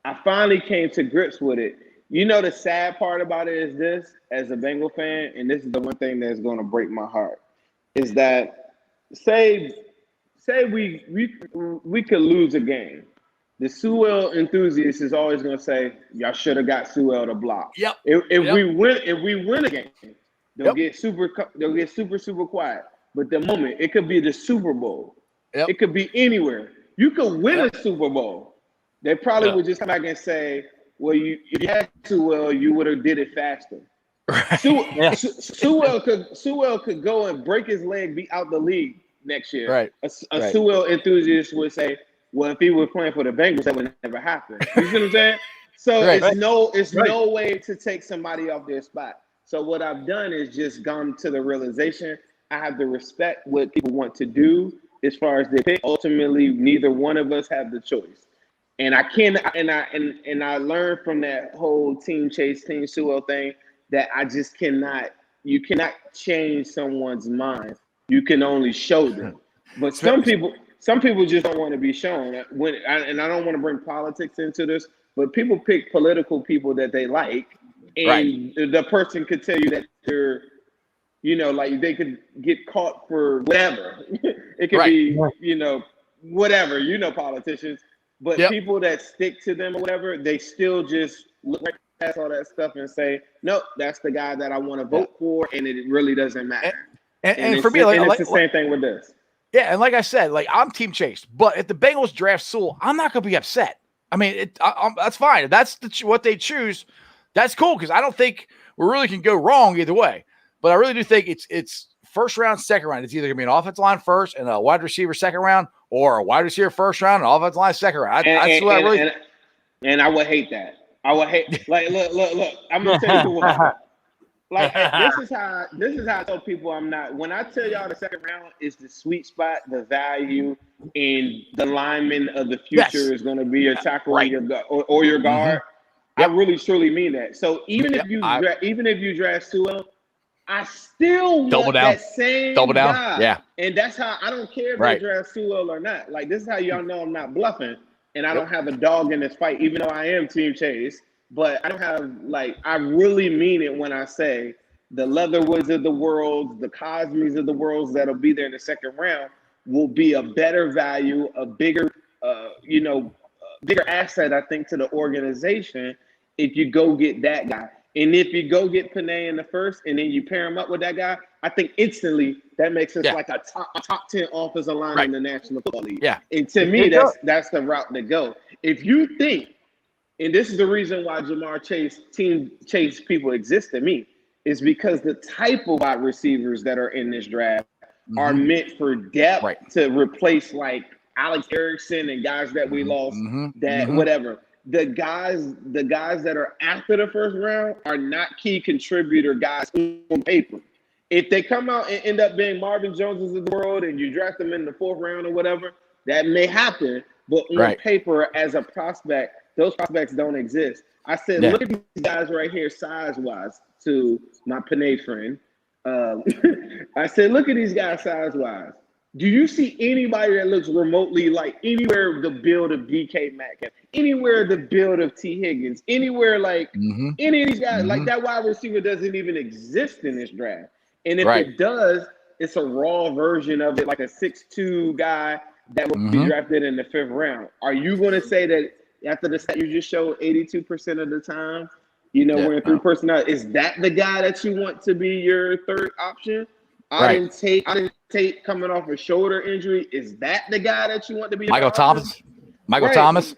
I finally came to grips with it. The sad part about it is this, as a Bengal fan, and this is the one thing that's going to break my heart, is that say we could lose a game. The Sewell enthusiast is always going to say, y'all should have got Sewell to block. Yep. If we win a game, they'll get super quiet. But the moment, it could be the Super Bowl. Yep. It could be anywhere. You could win a Super Bowl. They probably would just come back and say, well, if you had Sewell, you would have did it faster. Right. Sewell could go and break his leg, be out the league next year. Right. A Sewell enthusiast would say, well, if he were playing for the Bengals, that would never happen. You see what I'm saying? So Right. it's no way to take somebody off their spot. So what I've done is just gone to the realization I have to respect what people want to do as far as they pick. Ultimately, neither one of us have the choice. And I can I learned from that whole Team Chase, Team Sewell thing that I just cannot. You cannot change someone's mind. You can only show them. But some people just don't want to be shown. And I don't want to bring politics into this, but people pick political people that they like, and the person could tell you that they're, like they could get caught for whatever. It could be, whatever, politicians. But people that stick to them or whatever, they still just look right past all that stuff and say, nope, that's the guy that I want to vote for, and it really doesn't matter. And for me, it's the same thing with this. Yeah, and like I said, I'm Team Chase, but if the Bengals draft Sewell, I'm not going to be upset. I mean, that's fine. If that's what they choose, that's cool, because I don't think we really can go wrong either way. But I really do think it's first round, second round. It's either going to be an offensive line first and a wide receiver second round, or a wide receiver first round and offensive line second round. And I would hate that. I would hate look. I'm gonna tell you what. Like this is how I tell people I'm not. When I tell y'all the second round is the sweet spot, the value, and the lineman of the future is going to be your tackle or your guard. I really truly mean that. So even if you draft Sewell, I still want that same guy. Yeah. And that's how I don't care if they draft Sewell or not. Like, this is how y'all know I'm not bluffing, and I don't have a dog in this fight, even though I am Team Chase. But I don't have, I really mean it when I say the Leatherwoods of the world, the Cosmes of the world that'll be there in the second round will be a better value, a bigger, bigger asset, I think, to the organization if you go get that guy. And if you go get Panay in the first and then you pair him up with that guy, I think instantly that makes us like a top 10 offensive line in the National Football League. Yeah. And to me, that's the route to go. If you think, and this is the reason why Jamar Chase, Team Chase people exist to me, is because the type of wide receivers that are in this draft are meant for depth to replace like Alex Erickson and guys that we lost, whatever. The guys that are after the first round are not key contributor guys on paper. If they come out and end up being Marvin Joneses of the world and you draft them in the fourth round or whatever, that may happen. But on paper, as a prospect, those prospects don't exist. I said, look at these guys right here, size-wise, to my Panay friend. I said, look at these guys size-wise. Do you see anybody that looks remotely like anywhere the build of DK Metcalf, anywhere the build of T. Higgins, anywhere like any of these guys? Like, that wide receiver doesn't even exist in this draft. And if it does, it's a raw version of it, like a 6'2" guy that will be drafted in the fifth round. Are you going to say that after the stat you just showed, 82% of the time, we're in three personnel, is that the guy that you want to be your third option? I didn't take coming off a shoulder injury. Is that the guy that you want to be? Michael Thomas? Michael Thomas,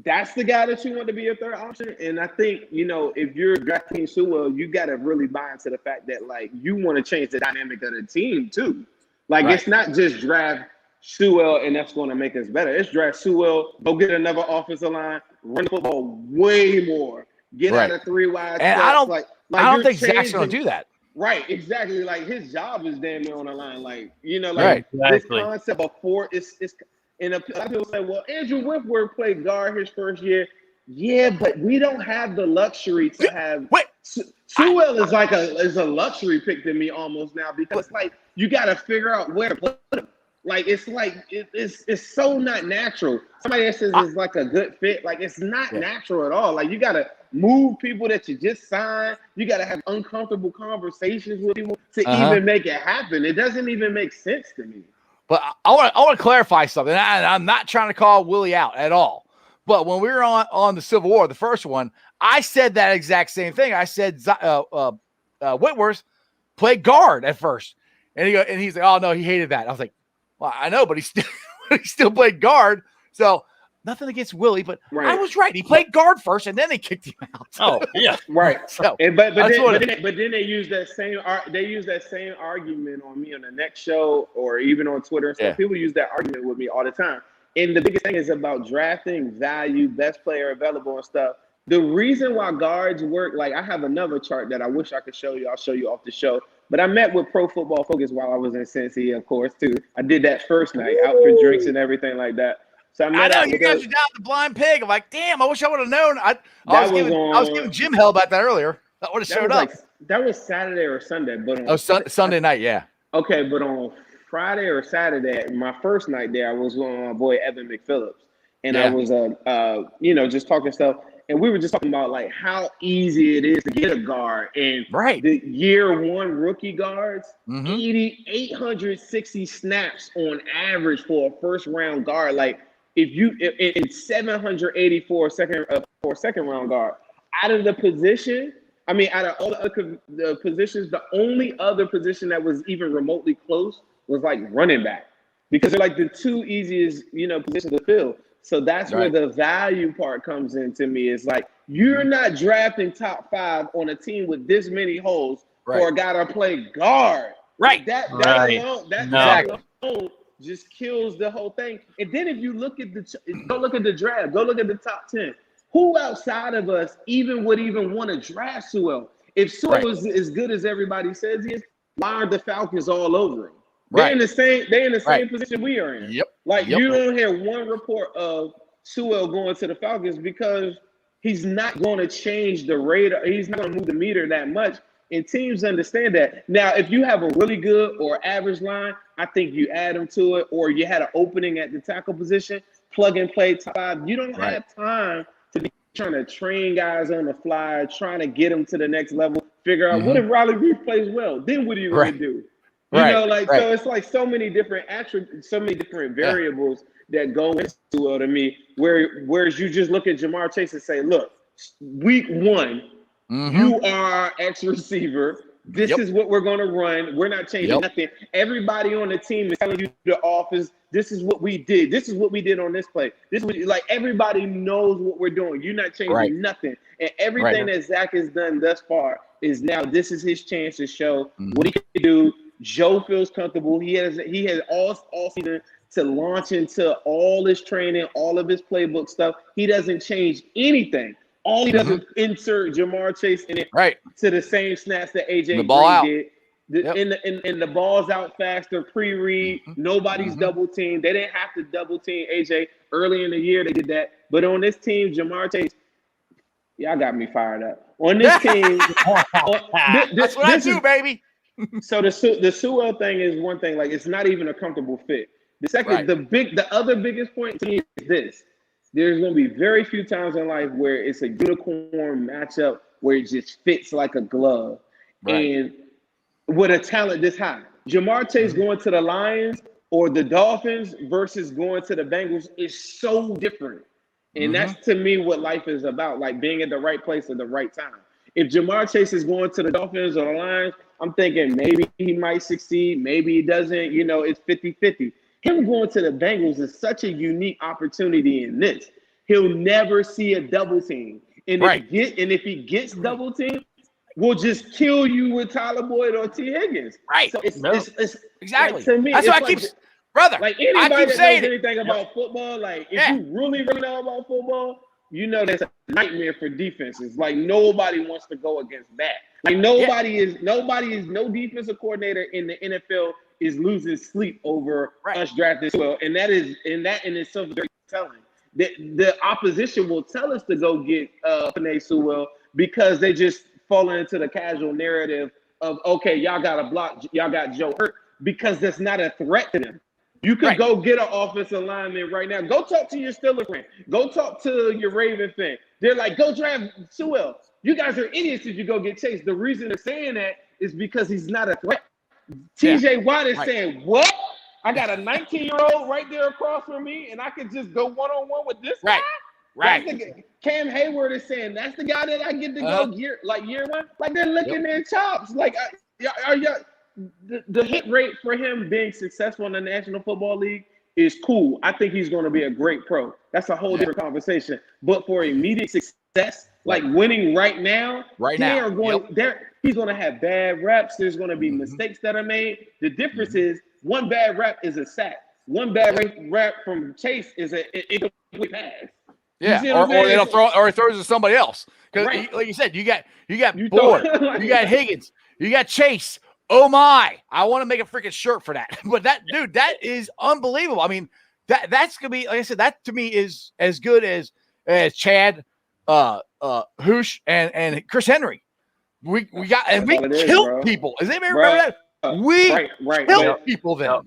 that's the guy that you want to be your third option. And I think, if you're drafting Sewell, you got to really buy into the fact that, you want to change the dynamic of the team too. It's not just draft Sewell and that's going to make us better. It's draft Sewell, go get another offensive line, run the football way more, get out of three wide. And I don't think Zach's going to do that. Right, exactly. His job is damn near on the line. This concept of four is and a lot of people say, well, Andrew Whitworth played guard his first year. Yeah, but we don't have the luxury to have. Sewell is a luxury pick to me almost now, because you got to figure out where to put him. It's so not natural. Somebody that says it's a good fit. It's not natural at all. You got to move people that you just signed. You got to have uncomfortable conversations with people to even make it happen. It doesn't even make sense to me. But I want to clarify something. I'm not trying to call Willie out at all. But when we were on the Civil War, the first one, I said that exact same thing. I said Whitworth played guard at first, and he's like, "Oh no, he hated that." I was like, "Well, I know, but he still played guard." So nothing against Willie, but I was right. He played guard first, and then they kicked him out. Oh yeah, right. So, but then they use that same argument on me on the next show or even on Twitter and stuff. People use that argument with me all the time. And the biggest thing is about drafting value, best player available and stuff. The reason why guards work, like I have another chart that I wish I could show you. I'll show you off the show. But I met with Pro Football Focus while I was in Cincy, of course, too. I did that first night, out for drinks and everything like that. So I know you guys are down the blind pig. I'm like, damn, I wish I would have known. I was giving Jim hell about that earlier. I would have showed up. That was Saturday or Sunday, but Sunday night, yeah. Okay, but on Friday or Saturday, my first night there, I was with my boy Evan McPhillips, and I was just talking stuff, and we were just talking about like how easy it is to get a guard, and the year one rookie guards, 860 snaps on average for a first round guard, like. If it's 780 for a second round guard, out of the position, out of all the positions, the only other position that was even remotely close was like running back, because they're like the two easiest, positions to fill. So that's where the value part comes in to me. Is like you're not drafting top 5 on a team with this many holes for a guy to play guard. That alone just kills the whole thing. And then if you look at the draft, go look at the top 10. Who outside of us would want to draft Sewell? If Sewell is as good as everybody says he is, why aren't the Falcons all over him? They're in the same position we are in. You don't hear one report of Sewell going to the Falcons because he's not going to change the radar. He's not going to move the meter that much. And teams understand that. Now, if you have a really good or average line, I think you add them to it, or you had an opening at the tackle position, plug and play top 5. You don't have time to be trying to train guys on the fly, trying to get them to the next level, figure out what if Riley Reid plays well, then what are you going to do? So it's like so many different attributes, so many different variables that go into it to me, whereas you just look at Jamar Chase and say, look, week 1, you are our X receiver. This is what we're going to run. We're not changing nothing. Everybody on the team is telling you the offense. This is what we did. This is what we did on this play. This is like everybody knows what we're doing. You're not changing nothing. And everything that Zach has done thus far is now this is his chance to show what he can do. Joe feels comfortable. He has all season to launch into all his training, all of his playbook stuff. He doesn't change anything. All he does is insert Jamar Chase in it to the same snaps that AJ Green did. And the ball's out faster, pre-read. Nobody's double teamed. They didn't have to double team AJ early in the year. They did that. But on this team, Jamar Chase, y'all got me fired up. On this team, that's what I do, baby. So the Sewell thing is one thing. Like it's not even a comfortable fit. The second, the other biggest point to me is this. There's going to be very few times in life where it's a unicorn matchup where it just fits like a glove. And with a talent this high, Jamar Chase going to the Lions or the Dolphins versus going to the Bengals is so different. And that's to me what life is about, like being at the right place at the right time. If Jamar Chase is going to the Dolphins or the Lions, I'm thinking maybe he might succeed, maybe he doesn't. It's 50-50. Him going to the Bengals is such a unique opportunity in this. He'll never see a double team. And if he gets double team, we'll just kill you with Tyler Boyd or T. Higgins. So it's exactly. Like, to me, that's what I keep brother. Like anybody I keep that saying knows anything about football, like if you really know about football, that's a nightmare for defenses. Like nobody wants to go against that. Like no defensive coordinator in the NFL is losing sleep over us drafting Sewell, and that in itself is very telling. The opposition will tell us to go get Penei Sewell because they just falling into the casual narrative of okay, y'all got a block, y'all got Joe hurt because that's not a threat to them. You could go get an offensive lineman right now. Go talk to your Steelers fan. Go talk to your Raven fan. They're like, go draft Sewell. You guys are idiots if you go get Chase. The reason they're saying that is because he's not a threat. TJ Watt is saying, what? I got a 19-year-old right there across from me, and I could just go one-on-one with this guy? Cam Hayward is saying, that's the guy that I get to go year one? Like, they're licking their chops. Like, the hit rate for him being successful in the National Football League is cool. I think he's going to be a great pro. That's a whole different conversation. But for immediate success, like winning right now, he's going to have bad reps. There's going to be mistakes that are made. The difference is one bad rep is a sack. One bad rap from Chase is an incomplete pass. Yeah, or they don't throw, or he throws to somebody else. Because, like you said, you got Boyd, you got Higgins, you got Chase. Oh my! I want to make a freaking shirt for that. But that is unbelievable. I mean, that's gonna be, like I said, that to me is as good as Chad, Hoosh, and Chris Henry. We killed people. Does anybody remember that? We killed people then.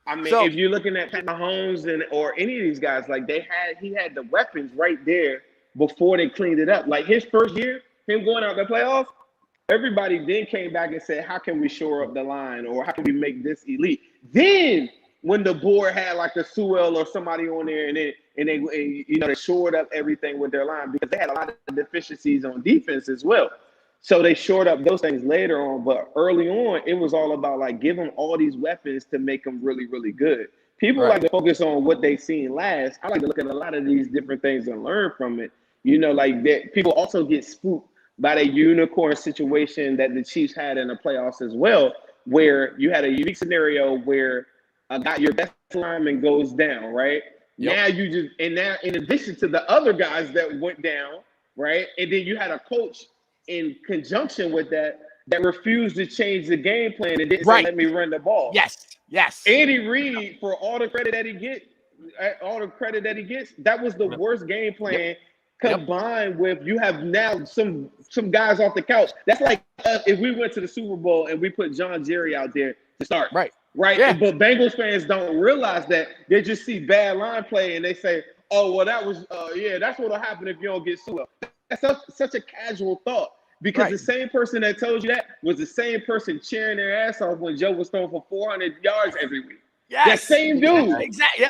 I mean, if you're looking at Pat Mahomes or any of these guys, like he had the weapons right there before they cleaned it up. Like his first year, him going out the playoffs, everybody then came back and said, how can we shore up the line, or how can we make this elite? Then when the board had like a Sewell or somebody on there, and they shored up everything with their line, because they had a lot of deficiencies on defense as well. So they shored up those things later on, but early on, it was all about like give them all these weapons to make them really, really good. People like to focus on what they've seen last. I like to look at a lot of these different things and learn from it. Like that. People also get spooked by the unicorn situation that the Chiefs had in the playoffs as well, where you had a unique scenario where your best lineman goes down, right? Yep. Now in addition to the other guys that went down, right? And then you had a coach in conjunction with that refused to change the game plan and didn't say, let me run the ball. Yes. Andy Reid, for all the credit that he gets, that was the worst game plan. Combined with, you have now some guys off the couch. That's like if we went to the Super Bowl and we put John Jerry out there to start. Right. Yeah. But Bengals fans don't realize that. They just see bad line play and they say, oh, well, that was that's what'll happen if you don't get Sewell. That's such a casual thought, because the same person that told you that was the same person cheering their ass off when Joe was throwing for 400 yards every week. Yes, that same dude.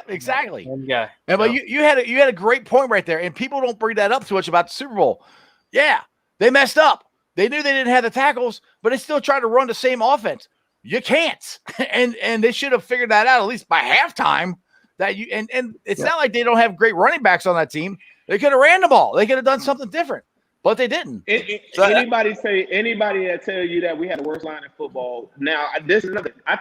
Exactly. Yeah. But you had a great point right there, and people don't bring that up too much about the Super Bowl. Yeah, they messed up. They knew they didn't have the tackles, but they still tried to run the same offense. You can't, and they should have figured that out at least by halftime. That and it's not like they don't have great running backs on that team. They could have ran the ball. They could have done something different, but they didn't. Anybody that tell you that we had the worst line in football. Now, this is another. I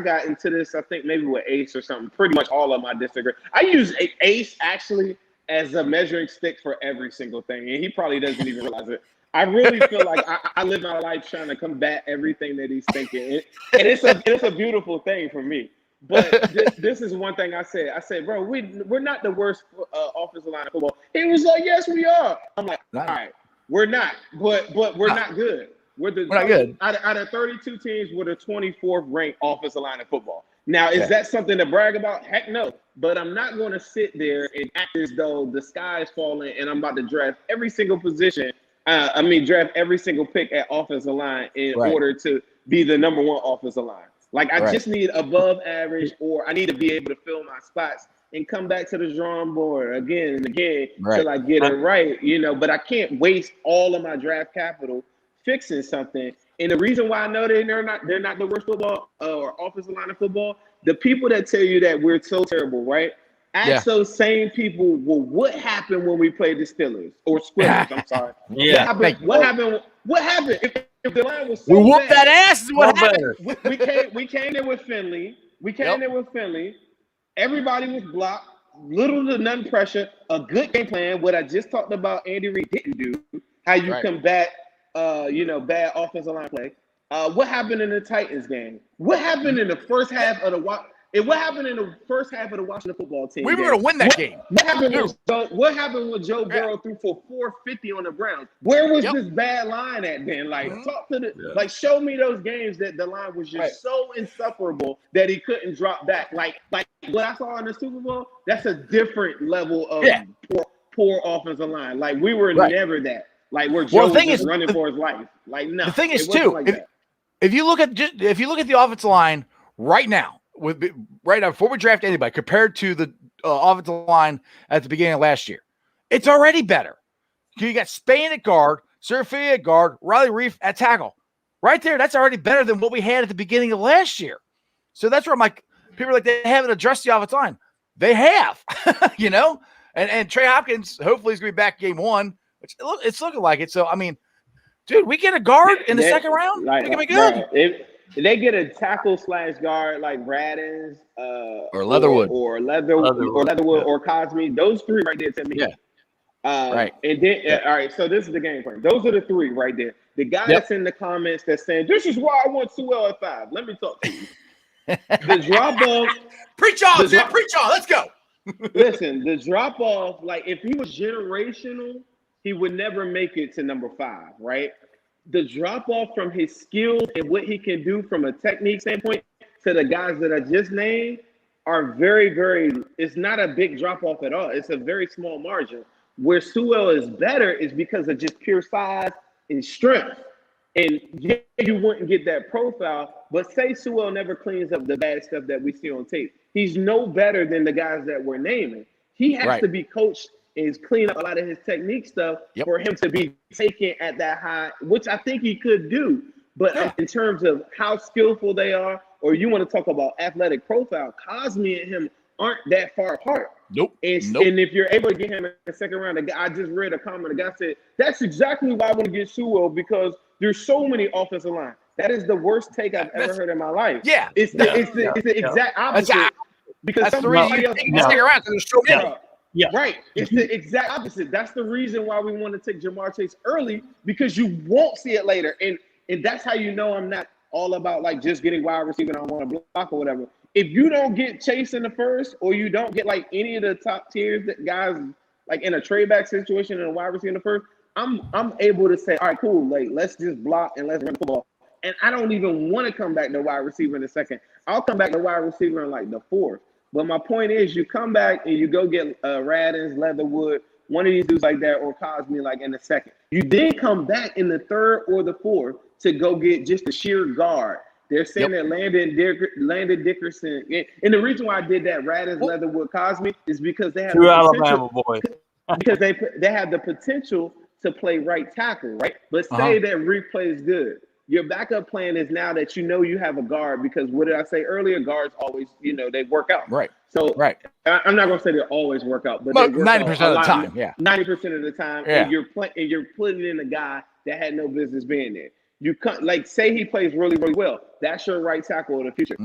got into this, I think maybe with Ace or something. Pretty much all of them I disagree. I use Ace actually as a measuring stick for every single thing, and he probably doesn't even realize it. I really feel like I live my life trying to combat everything that he's thinking, and it's a beautiful thing for me. But this is one thing I said. I said, bro, we're not the worst offensive line of football. He was like, yes, we are. I'm like, all right, we're not, but we're not good. We're not good. Out of 32 teams, we're the 24th ranked offensive line of football. Now, is that something to brag about? Heck no. But I'm not going to sit there and act as though the sky is falling and I'm about to draft every single position. Draft every single pick at offensive line in order to be the number one offensive line. Like, I just need above average, or I need to be able to fill my spots and come back to the drawing board again and again till I get it right, But I can't waste all of my draft capital fixing something. And the reason why I know they're not the worst football or offensive line of football, the people that tell you that we're so terrible, right? Ask those same people, well, what happened when we played the Steelers or Squirrels? I'm sorry. What happened? If the line was so we whooped that ass is what happened. We came there with Finley. Everybody was blocked. Little to none pressure. A good game plan. What I just talked about Andy Reid didn't do. How you combat bad offensive line play. What happened in the Titans game? What happened in the first half of the Washington football team? We were going to win that game. What happened when Joe Burrow threw for 450 on the Browns? Where was this bad line at then? Like, talk to show me those games that the line was just so insufferable that he couldn't drop back. Like what I saw in the Super Bowl, that's a different level of poor offensive line. Like, we were never that. Like, where Joe was just running for his life. Like, no. The thing is, too, if you look at the offensive line right now, before we draft anybody, compared to the offensive line at the beginning of last year, it's already better. You got Spain at guard, Surfia at guard, Riley Reef at tackle. Right there, that's already better than what we had at the beginning of last year. So that's where people are like, they haven't addressed the offensive line. They have, And Trey Hopkins hopefully is going to be back game one. It's looking like it. So, dude, we get a guard in the second round. It can be good. they get a tackle / guard like Radins, or Leatherwood, or Leatherwood, yeah. or Cosme, those three right there to me. Yeah. Right. And then, all right, so this is the game plan. Those are the three right there. The guy that's in the comments that's saying, this is why I want Sewell at 5. Let me talk to you. The drop off. Preach on, Zim. Preach on. Let's go. Listen, the drop off, like if he was generational, he would never make it to number 5, right? The drop off from his skills and what he can do from a technique standpoint to the guys that I just named are very, very, it's not a big drop off at all. It's a very small margin. Where Sewell is better is because of just pure size and strength. And yeah, you wouldn't get that profile, but say Sewell never cleans up the bad stuff that we see on tape. He's no better than the guys that we're naming. He has to be coached and clean up a lot of his technique stuff for him to be taken at that high, which I think he could do. But in terms of how skillful they are, or you want to talk about athletic profile, Cosme and him aren't that far apart. Nope. And if you're able to get him in the second round, I just read a comment. The guy said, that's exactly why I want to get Sewell, because there's so many offensive line. That is the worst take I've ever heard in my life. Yeah. It's the exact opposite. Because that's the reason you take the second round, because there's so many. Right. It's the exact opposite. That's the reason why we want to take Jamar Chase early, because you won't see it later. And that's how you know I'm not all about like just getting wide receiver and I want to block or whatever. If you don't get Chase in the first, or you don't get like any of the top tiers that guys like in a trade back situation and a wide receiver in the first, I'm able to say, all right, cool, like let's just block and let's run the football. And I don't even want to come back to wide receiver in the second. I'll come back to wide receiver in like the fourth. But my point is, you come back and you go get Radins, Leatherwood, one of these dudes like that, or Cosme like in the second. You then come back in the third or the fourth to go get just a sheer guard. They're saying that Landon Dickerson, and the reason why I did that, Radins, Leatherwood, Cosme, is because they have two Alabama boys. Because they have the potential to play right tackle, right? But say that Reed plays good. Your backup plan is now that you know you have a guard, because what did I say earlier? Guards always, they work out. Right. So I'm not gonna say they always work out, but 90% of the time, 90% of the time, and you're putting in a guy that had no business being there. You cut, like, say he plays really, really well. That's your right tackle of the future.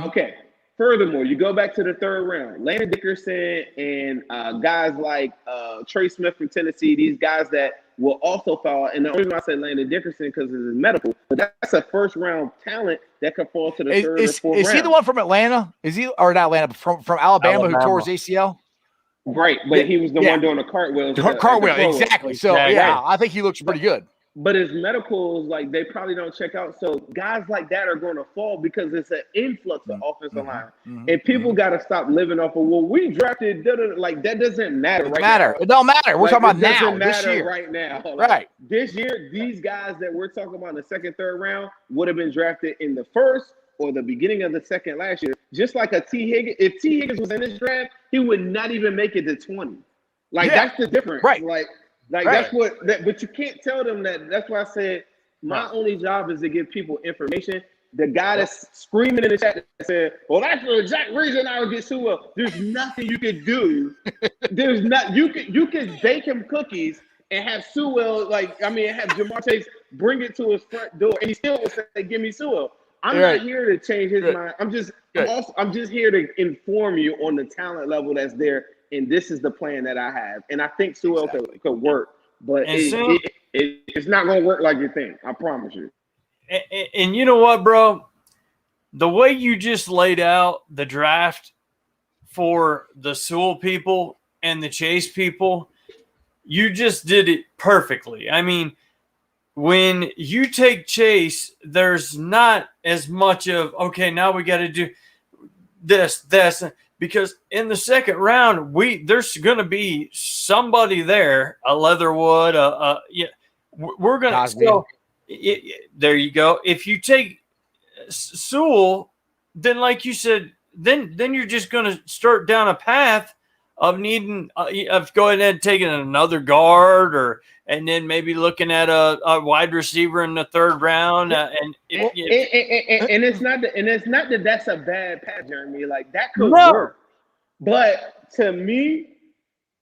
Okay. Furthermore, you go back to the third round. Landon Dickerson and guys like Trey Smith from Tennessee, these guys that will also fall. And the only reason I say Landon Dickerson because it's medical, but that's a first round talent that could fall to the third or fourth round. Is he the one from Atlanta? Is he, or not Atlanta, but from Alabama who tore his ACL? Right, but he was the one doing the cartwheel. Cartwheel, exactly. So, I think he looks pretty good. But his medicals, like, they probably don't check out. So guys like that are going to fall because it's an influx of offensive line. And people got to stop living off of, well, we drafted, like, that doesn't matter right now. It don't matter. We're talking about now, this year. Right now. Like, this year, these guys that we're talking about in the second, third round would have been drafted in the first or the beginning of the second last year. Just like a T. Higgins. If T. Higgins was in this draft, he would not even make it to 20. Like, that's the difference. Right. That's what, but you can't tell them that. That's why I said my only job is to give people information. The guy that's screaming in the chat that said, well, that's the exact reason I would get Sewell. There's nothing you can do. There's not, you can bake him cookies and have Sewell, have Jamar Chase bring it to his front door, and he still will say, give me Sewell. I'm not here to change his mind. I'm just here to inform you on the talent level that's there. And this is the plan that I have. And I think Sewell could work. But it's not going to work like you think. I promise you. And you know what, bro? The way you just laid out the draft for the Sewell people and the Chase people, you just did it perfectly. I mean, when you take Chase, there's not as much of, okay, now we got to do this. Because in the second round, there's going to be somebody there, a Leatherwood, we're going to. So, there you go. If you take Sewell, then like you said, then you're just going to start down a path of needing of going ahead and taking another guard, and then maybe looking at a wide receiver in the third round. And it's not that that's a bad path, Jeremy. Like, that could work. But to me,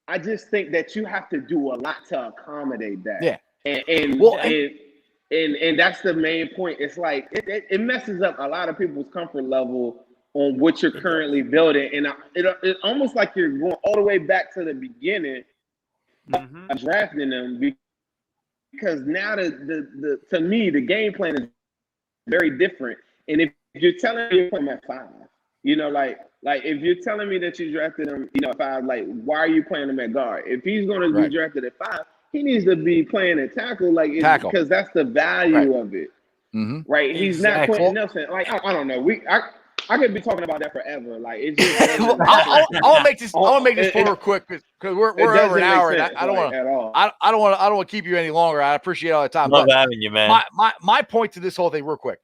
I just think that you have to do a lot to accommodate that. Yeah. And that's the main point. It's like it messes up a lot of people's comfort level on what you're currently building, and it's almost like you're going all the way back to the beginning of drafting them, because now the to me the game plan is very different. And if you're telling me you're playing at 5, like if you're telling me that you drafted him, at 5, like why are you playing him at guard? If he's going to be drafted at 5, he needs to be playing at tackle, because that's the value of it, right? He's not Quentin Nelson. Like I don't know, I could be talking about that forever. Like it's just. I'll make this. I'll make this forward quick because we're over an hour, and I don't want to. I don't want to keep you any longer. I appreciate all the time. Love having you, man. My point to this whole thing, real quick.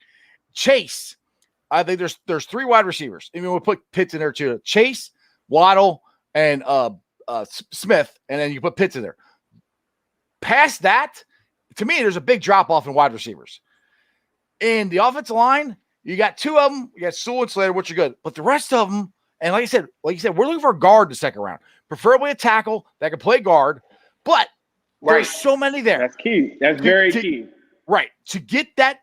Chase, I think there's 3 wide receivers. Even we'll put Pitts in there too. Chase, Waddle, and Smith, and then you put Pitts in there. Past that, to me, there's a big drop off in wide receivers. In the offensive line, you got 2 of them. You got Sewell and Slater, which are good. But the rest of them, and like you said, we're looking for a guard in the second round, preferably a tackle that can play guard. But there's so many there. That's key. That's very key. Right. To get that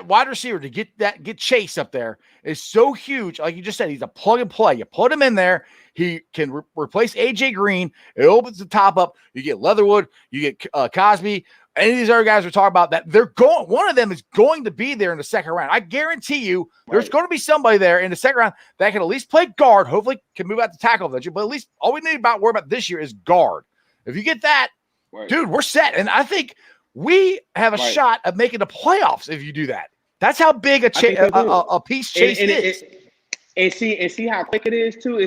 wide receiver, to get Chase up there is so huge. Like you just said, he's a plug and play. You put him in there, he can replace AJ Green. It opens the top up. You get Leatherwood, you get Cosby. Any of these other guys we're talking about, that they're going, one of them is going to be there in the second round. I guarantee you there's going to be somebody there in the second round that can at least play guard, hopefully can move out to tackle eventually, but at least all we need to worry about this year is guard. If you get that, dude, we're set. And I think we have a shot at making the playoffs if you do that. That's how big a piece Chase is. And see how quick it is too.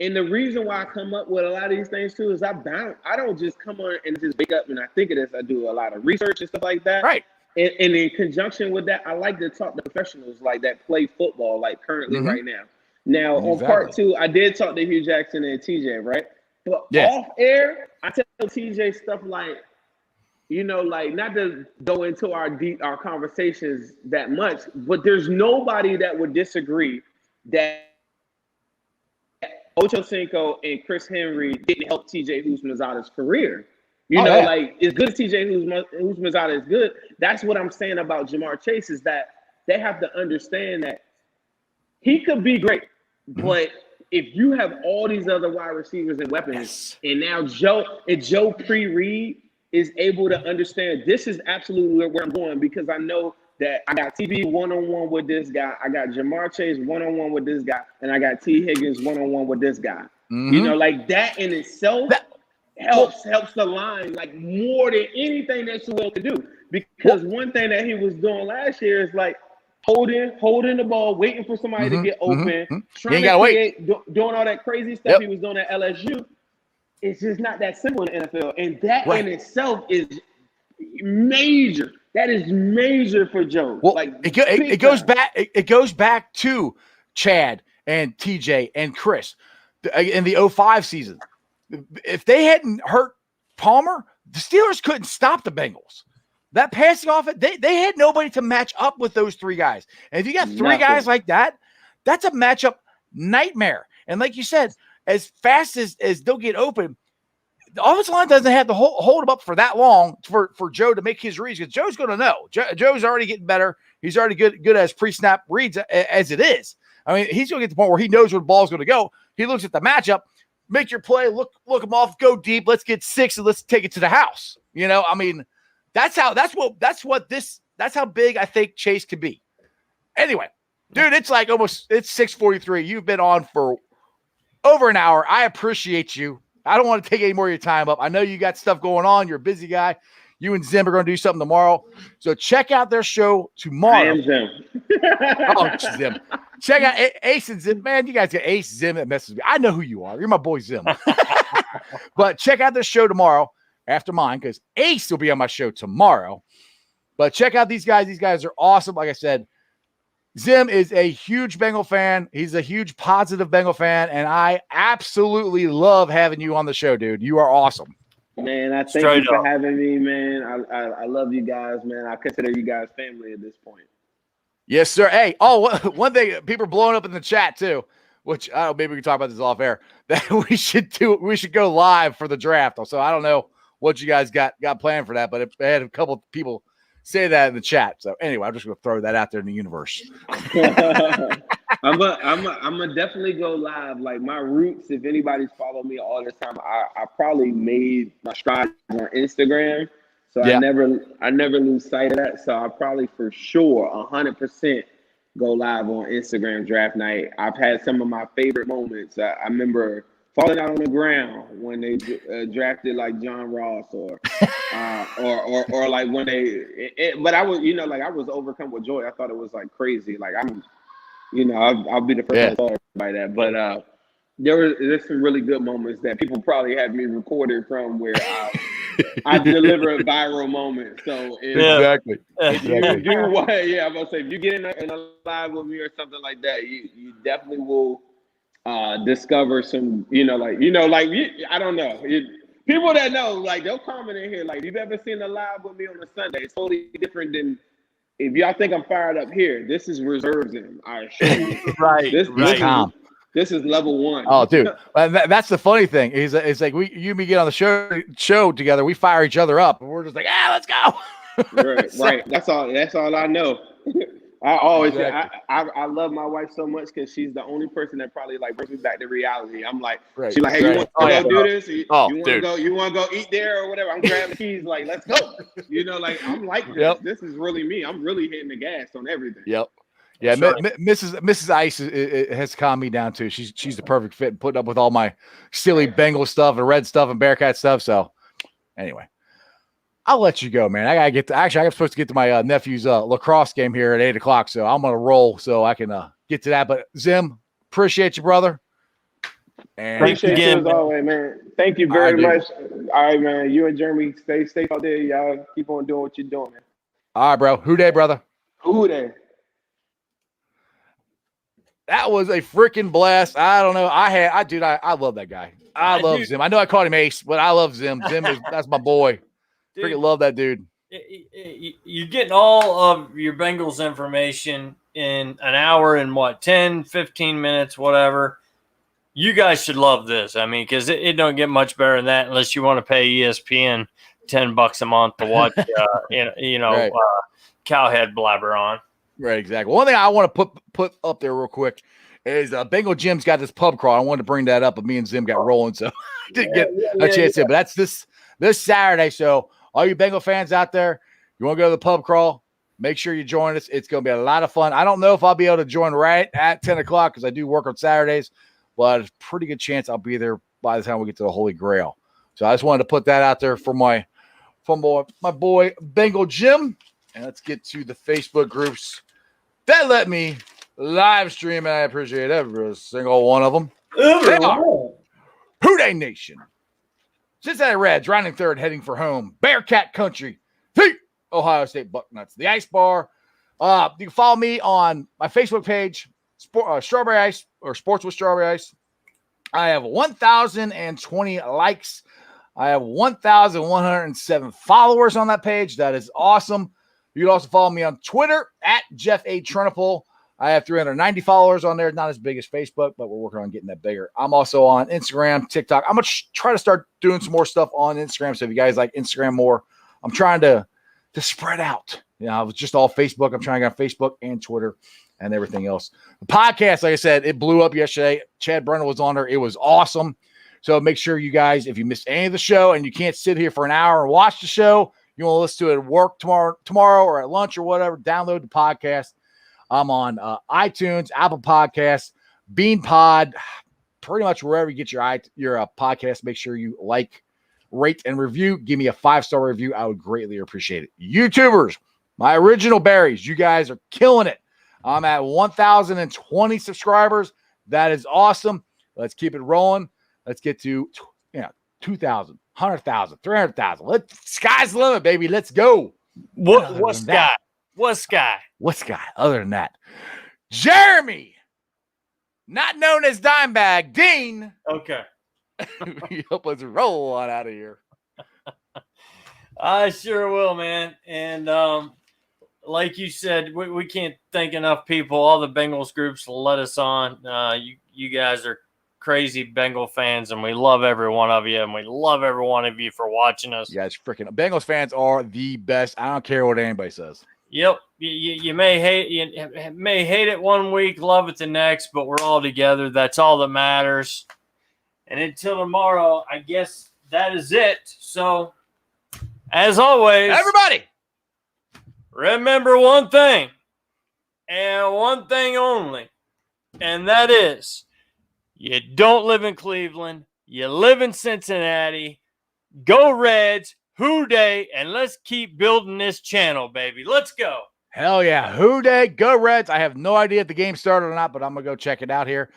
And the reason why I come up with a lot of these things too is I don't just come on and just wake up and I think of this. I do a lot of research and stuff like that. Right. And in conjunction with that, I like to talk to professionals like that play football, like currently right now. Now on part 2, I did talk to Hugh Jackson and TJ, right? But off air, I tell TJ stuff like, like not to go into our conversations that much, but there's nobody that would disagree that Ocho Cinco and Chris Henry didn't help TJ Houshmandzadeh's career. Like as good as TJ Houshmandzadeh is good, that's what I'm saying about Jamar Chase, is that they have to understand that he could be great, but if you have all these other wide receivers and weapons, and now Joe pre-read is able to understand this is absolutely where I'm going, because I know that I got TB one-on-one with this guy, I got Jamar Chase one-on-one with this guy, and I got T. Higgins one-on-one with this guy. Like that in itself helps the line like more than anything that Sewell could do. Because one thing that he was doing last year is like holding the ball, waiting for somebody to get open, trying to create, doing all that crazy stuff he was doing at LSU. It's just not that simple in the NFL, and that in itself is major. That is major for Joe. Well, it goes back. It goes back to Chad and TJ and Chris in the 2005 season. If they hadn't hurt Palmer, the Steelers couldn't stop the Bengals. That passing off it, they had nobody to match up with those 3 guys. And if you got 3 guys like that, that's a matchup nightmare. And like you said, as fast as they'll get open, the offensive line doesn't have to hold him up for that long for Joe to make his reads, because Joe's going to know. Joe's already getting better. He's already good as pre-snap reads as it is. I mean, he's going to get to the point where he knows where the ball's going to go. He looks at the matchup, make your play, look him off, go deep. Let's get 6 and let's take it to the house. I mean, that's how big I think Chase could be. Anyway, dude, it's 6:43. You've been on for over an hour. I appreciate you. I don't want to take any more of your time up. I know you got stuff going on. You're a busy guy. You and Zim are going to do something tomorrow. So check out their show tomorrow. I am Zim. Zim. Check out Ace and Zim. Man, you guys got Ace, Zim that messes with me. I know who you are. You're my boy Zim. But check out their show tomorrow after mine, because Ace will be on my show tomorrow. But check out these guys. These guys are awesome. Like I said, Zim is a huge Bengal fan. He's a huge positive Bengal fan, and I absolutely love having you on the show, dude. You are awesome. Man, I thank you for having me, man. I love you guys, man. I consider you guys family at this point. Yes, sir. Hey, one thing, people are blowing up in the chat too, which I don't know, maybe we can talk about this off air, that we should go live for the draft. So I don't know what you guys got planned for that, but I had a couple of people say that in the chat. So anyway, I'm just going to throw that out there in the universe. I'm a definitely go live. Like my roots, if anybody's followed me all this time, I probably made my strides on Instagram. So Yeah. I never lose sight of that. So I probably for sure 100% go live on Instagram draft night. I've had some of my favorite moments. I remember falling out on the ground when they drafted like John Ross or like when but I was, like I was overcome with joy. I thought it was like crazy. Like I'll be the first to tell everybody that. But there's some really good moments that people probably have me recorded from where I deliver a viral moment. So Exactly. If you do what, I'm gonna say if you get in a live with me or something like that, you definitely will discover some, I don't know. People that know, like they'll comment in here, like, if you've ever seen a live with me on a Sunday, it's totally different than if y'all think I'm fired up here. This is reserves in. I assure you. This is level one. Oh, dude, that's the funny thing. It's like you and me get on the show together. We fire each other up, and we're just like, let's go. Right. That's all I know. I always I love my wife so much because she's the only person that probably like brings me back to reality. I'm like, she's like, hey, you want to go do this? You want to go eat there or whatever? I'm grabbing the keys, like, let's go. Like I'm like this. Yep. This is really me. I'm really hitting the gas on everything. Yep. Yeah, Mrs. Ice has calmed me down too. She's the perfect fit and putting up with all my silly Bengal stuff and red stuff and Bearcat stuff. So anyway, I'll let you go, man. I'm supposed to get to my nephew's lacrosse game here at 8:00. So I'm gonna roll so I can get to that. But Zim, appreciate you, brother. And appreciate you as always, man. Thank you very much. All right, man. You and Jeremy stay safe out there. Y'all keep on doing what you're doing, man. All right, bro. WhoDey, brother. WhoDey. That was a freaking blast. I don't know. I love that guy. I love Zim. I know I called him Ace, but I love Zim. That's my boy. Dude, freaking love that dude. You're getting all of your Bengals information in an hour and 10, 15 minutes, whatever. You guys should love this. I mean, because it don't get much better than that unless you want to pay ESPN $10 a month to watch, right. Cowhead blabber on. Right, exactly. One thing I want to put up there real quick is Bengal Jim's got this pub crawl. I wanted to bring that up, but me and Zim got rolling, so I didn't get a chance to. But that's this Saturday. So all you Bengal fans out there, you want to go to the pub crawl, make sure you join us. It's going to be a lot of fun. I don't know if I'll be able to join right at 10:00 because I do work on Saturdays, but it's a pretty good chance I'll be there by the time we get to the Holy Grail. So I just wanted to put that out there for my boy Bengal Jim. And let's get to the Facebook groups that let me live stream, and I appreciate every single one of them. They are WhoDey Nation, Cincinnati Reds, rounding third, heading for home. Bearcat Country, the Ohio State Bucknuts, the Ice Bar. You can follow me on my Facebook page, Strawberry Ice or Sports with Strawberry Ice. I have 1,020 likes. I have 1,107 followers on that page. That is awesome. You can also follow me on Twitter at Jeff A. Trunipole. I have 390 followers on there. Not as big as Facebook, but we're working on getting that bigger. I'm also on Instagram, TikTok. I'm going to try to start doing some more stuff on Instagram. So if you guys like Instagram more, I'm trying to spread out. I was just all Facebook. I'm trying to get on Facebook and Twitter and everything else. The podcast, like I said, it blew up yesterday. Chad Brennan was on there. It was awesome. So make sure you guys, if you missed any of the show and you can't sit here for an hour and watch the show, you want to listen to it at work tomorrow or at lunch or whatever, download the podcast. I'm on iTunes, Apple Podcasts, Bean Pod, pretty much wherever you get your podcast. Make sure you like, rate, and review. Give me a 5-star review. I would greatly appreciate it. YouTubers, my original berries, you guys are killing it. I'm at 1,020 subscribers. That is awesome. Let's keep it rolling. Let's get to 2,000. 100,000, 300,000. Sky's the limit, baby. Let's go. What sky? What sky? What sky? Other than that, Jeremy, not known as Dimebag, Dean. Okay. Help us roll on out of here. I sure will, man. And like you said, we can't thank enough people. All the Bengals groups let us on. You guys are crazy Bengal fans, and we love every one of you, and we love every one of you for watching us. Yeah, it's freaking Bengals fans are the best. I don't care what anybody says. Yep, you may hate it one week, love it the next, but we're all together. That's all that matters. And until tomorrow, I guess that is it. So, as always, Everybody, remember one thing, and one thing only, and that is, you don't live in Cleveland, you live in Cincinnati. Go Reds, WhoDey, and let's keep building this channel, baby. Let's go. hell yeah, WhoDey, go Reds. I have no idea if the game started or not, but I'm gonna go check it out here.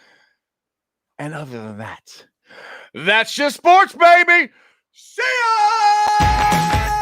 And other than that, that's just sports, baby. See ya.